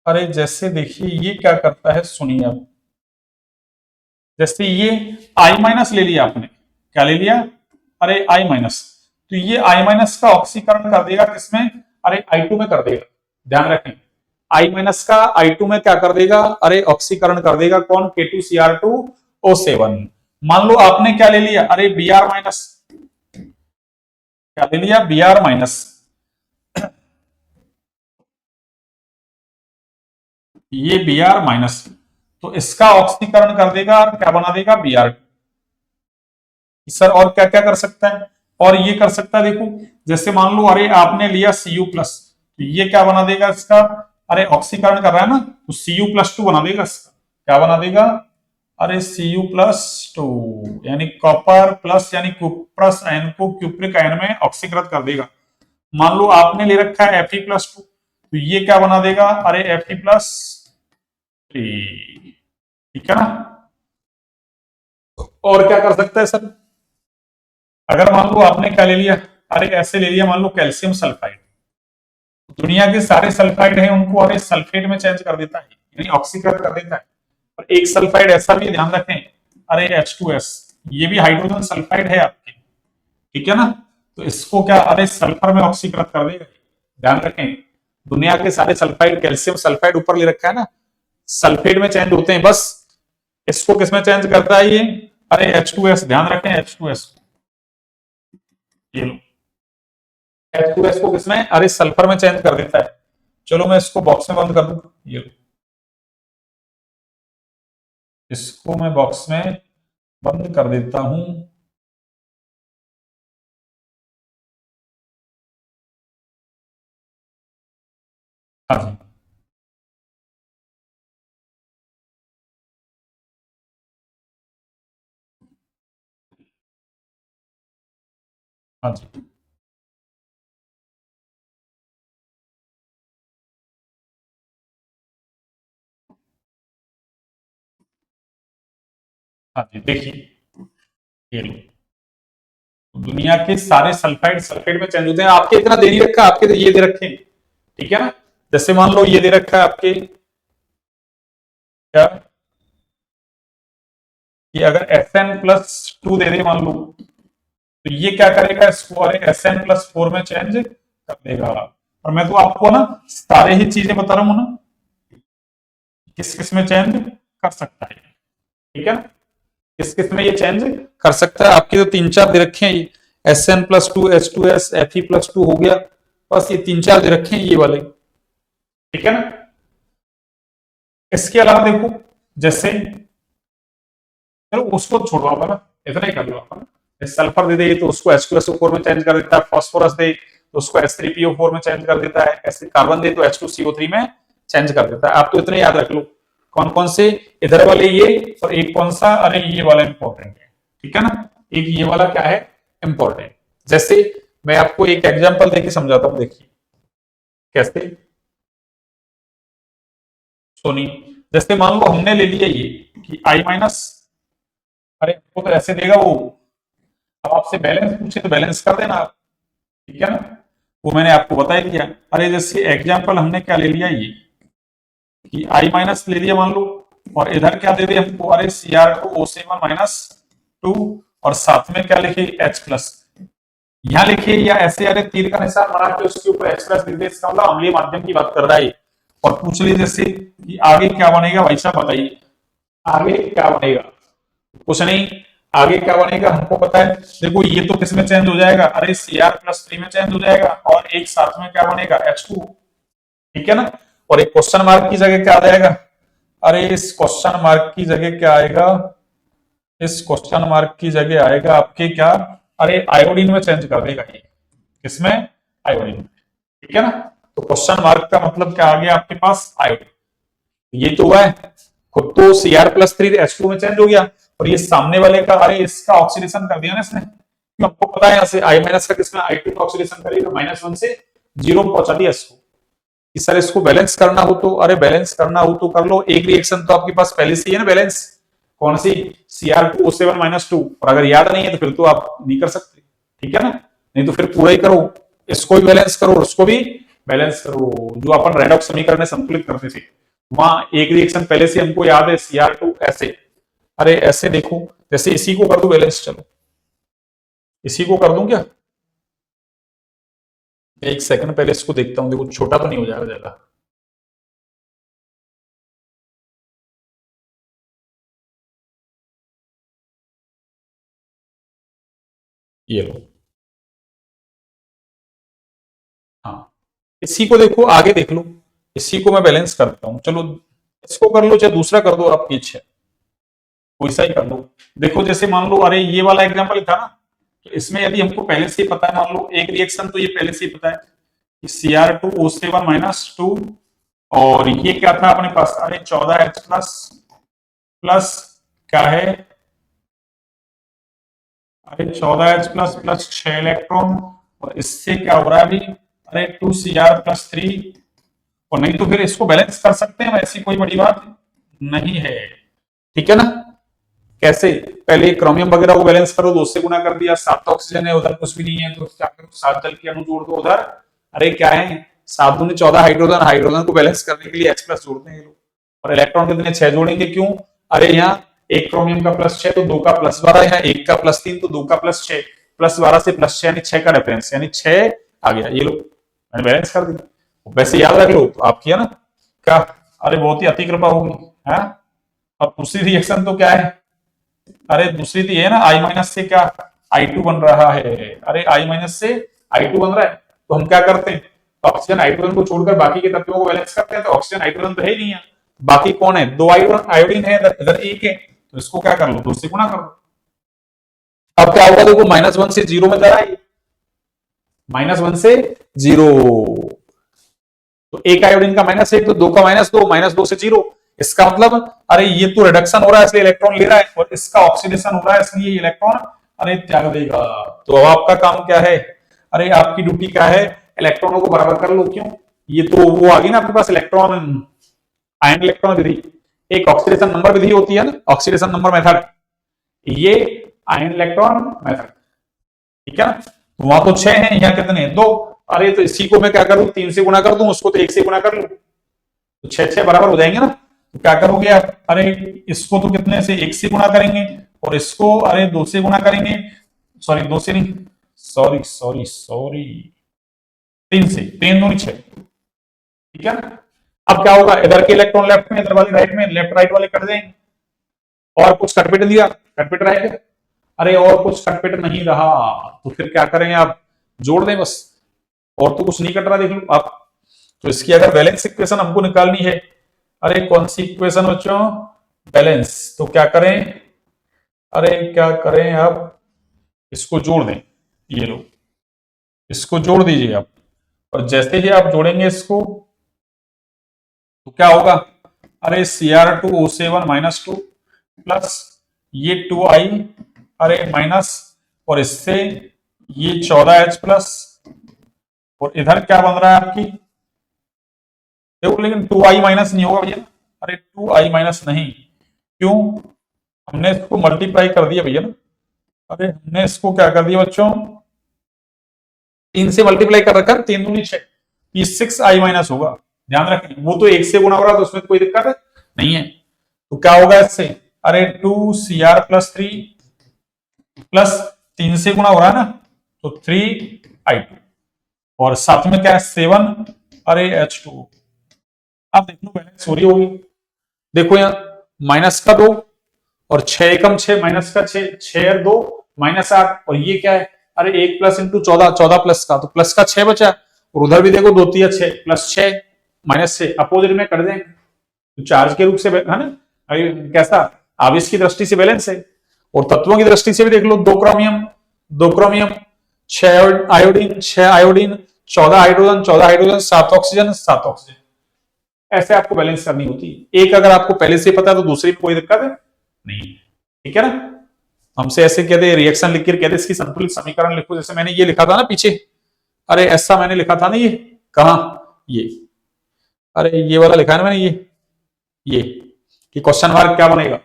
अरे जैसे देखिए ये क्या करता है, सुनिए आप, जैसे ये I माइनस ले लिया आपने, क्या ले लिया, अरे I माइनस, तो ये I माइनस का ऑक्सीकरण कर देगा किसमें, अरे I2 में कर देगा। ध्यान रखें, I माइनस का I2 में क्या कर देगा, अरे ऑक्सीकरण कर देगा, कौन, K2Cr2O7। मान लो आपने क्या ले लिया, अरे बी आर माइनस, क्या ले लिया, बी आर माइनस, ये बी आर माइनस, तो इसका ऑक्सीकरण कर देगा और क्या बना देगा, बी आर। सर और क्या क्या कर सकता है, और ये कर सकता है, देखो जैसे मान लो अरे आपने लिया Cu प्लस, तो ये क्या बना देगा इसका, अरे ऑक्सीकरण कर रहा है ना, तो Cu प्लस टू बना देगा इसका, क्या बना देगा, अरे Cu प्लस टू, यानी कॉपर प्लस यानी कुप्रस आयन को क्यूप्रिक आयन में ऑक्सीकृत कर देगा। मान लो आपने ले रखा है Fe प्लस टू, तो ये क्या बना देगा, अरे Fe प्लस थ्री, ठीक है ना। और क्या कर सकता है सर, अगर मान लो आपने क्या ले लिया, अरे ऐसे ले लिया, मान लो कैल्शियम सल्फाइड, दुनिया के सारे सल्फाइड हैं उनको अरे सल्फेट में चेंज कर देता है, यानी ऑक्सीकृत कर देता है। और एक सल्फाइड ऐसा भी ध्यान रखें, अरे H2S, ये भी हाइड्रोजन सल्फाइड है आपके, ठीक है ना, तो इसको क्या अरे सल्फर में ऑक्सीकृत कर देगा, ध्यान रखें। दुनिया के सारे सल्फाइड, कैल्शियम सल्फाइड ऊपर ले रखा है ना, सल्फेट में चेंज होते हैं, बस इसको किसमें चेंज करता है ये, अरे H2S, ध्यान रखें H2S, ये लो H2S को किसमें, अरे सल्फर में चेंज कर देता है। चलो मैं इसको बॉक्स में बंद कर दूं, ये लो, इसको मैं बॉक्स में बंद कर देता हूं। हाँ जी, हाँ जी, हाँ जी, देखिए ये लो, दुनिया के सारे सल्फाइड सल्फेट में चेंज होते हैं, आपके इतना दे नहीं रखा, आपके तो ये दे रखे हैं, ठीक है ना। जैसे मान लो ये दे रखा है आपके क्या, कि अगर Sn प्लस टू दे दे मान लो, तो ये क्या करेगा, इसको अरे Sn प्लस फोर में चेंज कर देगा। और मैं तो आपको ना सारे ही चीजें बता रहा हूं ना, किस किस में चेंज कर सकता है, ठीक है ना, किस किस में ये चेंज कर सकता है। आपके तो तीन चार दे रखे हैं, ये Sn plus two, H2S, Fe plus two हो गया, बस ये तीन चार दे रखे हैं ये वाले, ठीक है ना। इसके अलावा देखो, जैसे चलो उसको छोड़ो आप, है ना, इतना ही कर लो आप, है ना। सल्फर दे दे तो उसको H2SO4 में चेंज कर देता है, फास्फोरस दे तो उसको H3PO4 में चेंज कर देता है, ऐसे कार्बन दे तो H2CO3 में चेंज कर देता है। आप तो इतने याद रख लो, कौन कौन से, इधर वाले ये, और एक कौन सा, अरे ये वाला इंपॉर्टेंट है, ठीक है ना, एक ये वाला क्या है, इंपॉर्टेंट। जैसे मैं आपको एक एग्जांपल देके समझाता हूं, देखिए कैसे, सोनी, जैसे मान लो हमने ले लिया ये कि I माइनस, अरे वो तो ऐसे देगा वो, अब आपसे बैलेंस पूछे तो बैलेंस कर देना आप, ठीक है ना, वो मैंने आपको बता ही दिया। अरे जैसे एग्जांपल हमने क्या ले लिया ये कि I माइनस ले लिया मान लो, और इधर क्या दे दिया हमको, अरे Cr2O7 माइनस टू, और साथ में क्या लिखे H प्लस, यहाँ लिखिए या ऐसे अरे तीर का निशान बना के उसके ऊपर H प्लस लिख दे, इसका मतलब अम्लीय माध्यम की बात कर रहा है। और पूछ लीजिए जैसे कि आगे क्या बनेगा भाई साहब बताइए, आगे क्या बनेगा, कुछ नहीं, आगे क्या बनेगा हमको पता है, देखो ये तो किसमें चेंज हो जाएगा, अरे Cr+3 में चेंज हो जाएगा, और एक साथ में क्या बनेगा H2, ठीक है ना। और एक क्वेश्चन मार्क की जगह क्या आ जाएगा, अरे इस क्वेश्चन मार्क की जगह क्या आएगा, इस क्वेश्चन मार्क की जगह आएगा आपके क्या, अरे आयोडीन में चेंज कर देगा ये, किसमें, आयोडीन में, ठीक है ना। तो क्वेश्चन मार्क का मतलब क्या आ गया आपके पास, आयोडीन, ये तो हुआ है, खुद तो Cr+3 H2 में चेंज हो गया, और ये सामने वाले का अरे इसका ऑक्सीडेशन कर दिया ना इसने, आपको पता है यहाँ से I माइनस का किसमें I2 का ऑक्सीडेशन करेगा, -1 से 0 पहुंचा दिया इसको, कि सर इसको बैलेंस करना हो तो, अरे बैलेंस करना हो तो कर लो, एक रिएक्शन तो आपके पास पहले से ही है ना बैलेंस, कौन सी, Cr2O7-2, और अगर याद नहीं है तो फिर तो आप नहीं कर सकते, ठीक है ना, नहीं तो फिर पूरा ही करो, इसको भी बैलेंस करो और उसको भी बैलेंस करो, जो अपन रेडॉक्स समीकरण में संतुलित करते थे, वहां एक रिएक्शन पहले से हमको याद है Cr2 ऐसे, अरे ऐसे देखो, जैसे इसी को कर दो बैलेंस, चलो इसी को कर दूं क्या, एक सेकंड पहले इसको देखता हूं, देखो छोटा तो नहीं हो जाएगा ज्यादा, ये लो। हाँ, इसी को देखो, आगे देख लो, इसी को मैं बैलेंस करता हूं। चलो इसको कर लो, चाहे दूसरा कर दो, आपकी इच्छा है, कोई सा ही कर लो। देखो जैसे मान लो, अरे ये वाला एग्जांपल था ना, तो इसमें यदि हमको पहले से ही पता है, मान लो एक रिएक्शन तो ये पहले से ही पता है कि Cr2O7 - 2, और ये क्या था अपने पास, अरे 14H प्लस प्लस क्या है, अरे 14H प्लस प्लस 6 इलेक्ट्रॉन, और इससे क्या हो रहा है अभी, अरे 2Cr+3, और नहीं तो फिर इसको बैलेंस कर सकते हैं, ऐसी कोई बड़ी बात नहीं है, ठीक है ना। कैसे, पहले क्रोमियम वगैरह को बैलेंस करो, 2 से गुना कर दिया, 7 ऑक्सीजन है, उधर कुछ भी नहीं है, तो क्या करो, 7 जल के अणु जोड़ दो उधर, अरे क्या है 7 दूनी 14 हाइड्रोजन, हाइड्रोजन को बैलेंस करने के लिए H प्लस जोड़ते हैं लोग, और इलेक्ट्रॉन कितने 6 जोड़ेंगे, क्यों, अरे यहाँ एक क्रोमियम का +6 तो 2 का +12, यहाँ 1 का +3 तो 2 का +6, +12 से +6 यानी 6 का डिफरेंस, यानी 6 आ गया, ये लो मैंने बैलेंस कर दिया। वैसे याद रख लो, तो आप किया ना क्या, अरे बहुत ही अति कृपा होगी है। अब दूसरी रिएक्शन तो क्या है, अरे दूसरी तो ये है ना, I- से क्या I2 बन रहा है, अरे I- से I2 बन रहा है, तो हम क्या करते हैं, ऑक्सीजन हाइड्रोजन को छोड़कर बाकी के तत्वों को बैलेंस करते हैं, तो ऑक्सीजन हाइड्रोजन तो है ही नहीं है, बाकी कौन है, 2 आयोडीन है, इधर 1 है, तो इसको क्या कर लो, 2 से गुणा कर लो। अब क्या होगा देखो, -1 से 0 में दर आई, -1 से 0, तो 1 आयोडीन का -1, तो 2 का -2, -2 से 0, इसका मतलब अरे ये तो रिडक्शन हो रहा है इसलिए इलेक्ट्रॉन ले रहा है, और इसका ऑक्सीडेशन हो रहा है इसलिए इलेक्ट्रॉन अरे त्याग देगा। तो अब आपका काम क्या है, अरे आपकी ड्यूटी क्या है, इलेक्ट्रॉनों को बराबर कर लो, क्यों, ये तो वो आ गई ना आपके पास इलेक्ट्रॉन आयन इलेक्ट्रॉन विधि, एक ऑक्सीडेशन नंबर विधि होती है ना, ऑक्सीडेशन नंबर मेथड, ये आयन इलेक्ट्रॉन मेथड, ठीक है ना। तो वहां तो 6 है, यहाँ कितने 2, अरे तो इसी को मैं क्या करूं, 3 से गुना कर दूं, उसको तो 1 से गुना कर लूं, तो 6 बराबर हो जाएंगे ना। तो क्या करोगे आप, अरे इसको तो कितने से 1 से गुणा करेंगे, और इसको अरे 2 से गुणा करेंगे, सॉरी 2 से नहीं, सॉरी सॉरी सॉरी 3 से, 3 दूनी 6, ठीक है ना। अब क्या होगा, इधर के इलेक्ट्रॉन लेफ्ट में, इधर वाले राइट में, लेफ्ट राइट वाले कट जाएंगे, और कुछ कटपिट दिया, कटपिट रहेगा, अरे और कुछ कटपिट नहीं रहा, तो फिर क्या करेंगे आप, जोड़ दें बस, और तो कुछ नहीं कट रहा, देख लो आप। तो इसकी अगर बैलेंस इक्वेशन हमको निकालनी है, अरे कौन सी इक्वेशन बच्चों, बैलेंस, तो क्या करें, अरे क्या करें आप, इसको जोड़ दें, ये लो इसको जोड़ दीजिए आप, और जैसे ही आप जोड़ेंगे इसको, तो क्या होगा, अरे Cr2O7 - 2 प्लस ये 2I, अरे माइनस, और इससे ये 14H प्लस, और इधर क्या बन रहा है आपकी, देखो लेकिन 2I माइनस नहीं होगा भैया, अरे 2I माइनस नहीं, क्यों, हमने इसको मल्टीप्लाई कर दिया भैया ना, अरे हमने इसको क्या कर दिया बच्चों, 3 से मल्टीप्लाई कर रखा, 3 दूनी 6, ये 6I माइनस होगा, ध्यान रखें, वो तो 1 से गुणा हो रहा है, तो उसमें कोई दिक्कत नहीं है। तो क्या होगा इससे, अरे 2Cr+3 प्लस 3 से गुणा हो रहा है ना, तो 3I2, और साथ में क्या है 7, अरे H2, आप देख लो बैलेंस हो रही होगी, देखो यहाँ माइनस का 2, और 6 एकम 6, माइनस का 6, 6 और 2 -8, और ये क्या है, अरे 1 प्लस इंटू 14, 14 प्लस का, तो प्लस का 6 बचा, और उधर भी देखो 2 3 6 +6 -6 अपोजिट में कर देंगे, तो चार्ज के रूप से है ना, अरे कैसा आवेश की दृष्टि से बैलेंस है, और तत्वों की दृष्टि से भी देख लो, 2 chromium 2 chromium, 6 iodine 6 iodine, 14 hydrogen 14 hydrogen, 7 oxygen 7 oxygen, ऐसे आपको बैलेंस करनी होती है। एक अगर आपको पहले से पता है तो दूसरी में कोई दिक्कत नहीं, ठीक है ना। हमसे ऐसे कहते रिएक्शन लिख कर कहते इसकी संतुलित समीकरण लिखो, जैसे मैंने ये लिखा था ना पीछे, अरे ऐसा मैंने लिखा था ना, ये कहा, ये अरे ये वाला लिखा है ना मैंने, ये कि क्वेश्चन मार्क क्या बनेगा,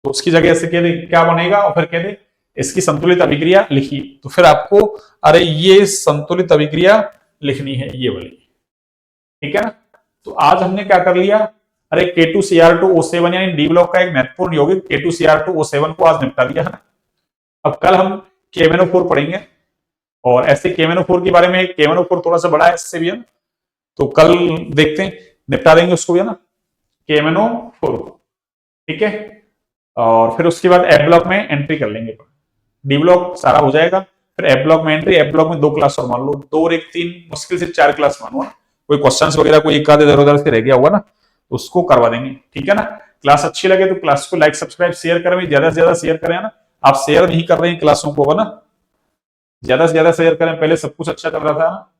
तो उसकी जगह ऐसे कह दे क्या बनेगा, और फिर कह दे इसकी संतुलित अभिक्रिया लिखिए, तो फिर आपको अरे ये संतुलित अभिक्रिया लिखनी है, ये वाली, ठीक है ना। तो आज हमने क्या कर लिया, अरे K2Cr2O7 यानी डी ब्लॉक का एक महत्वपूर्ण यौगिक K2Cr2O7 को आज निपटा दिया है। अब कल हम KMnO4 पढ़ेंगे, और ऐसे KMnO4 के बारे में, KMnO4 थोड़ा सा बड़ा है इससे भी है, तो कल देखते हैं, निपटा देंगे उसको भी है ना, KMnO4, ठीक है, और फिर उसके बाद एफ ब्लॉक में एंट्री कर लेंगे। डी ब्लॉक सारा हो जाएगा, फिर एफ ब्लॉक में एंट्री, एफ ब्लॉक में 2 क्लास और मान लो, 2 और 1 3, मुश्किल से 4 क्लास मानो। कोई क्वेश्चंस वगैरह कोई एक आध इधर उधर से रह गया होगा ना, तो उसको करवा देंगे, ठीक है ना। क्लास अच्छी लगे तो क्लास को लाइक सब्सक्राइब शेयर करें, ज्यादा से ज्यादा शेयर करें ना। आप शेयर नहीं कर रहे हैं क्लासों को ना, ज्यादा से ज्यादा शेयर करें। पहले सब कुछ अच्छा चल रहा था,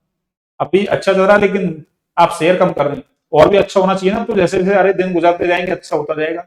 अभी अच्छा चल रहा है, लेकिन आप शेयर कम कर रहे हैं। और भी अच्छा होना चाहिए ना, तो जैसे जैसे अरे दिन गुजरते जाएंगे अच्छा होता जाएगा।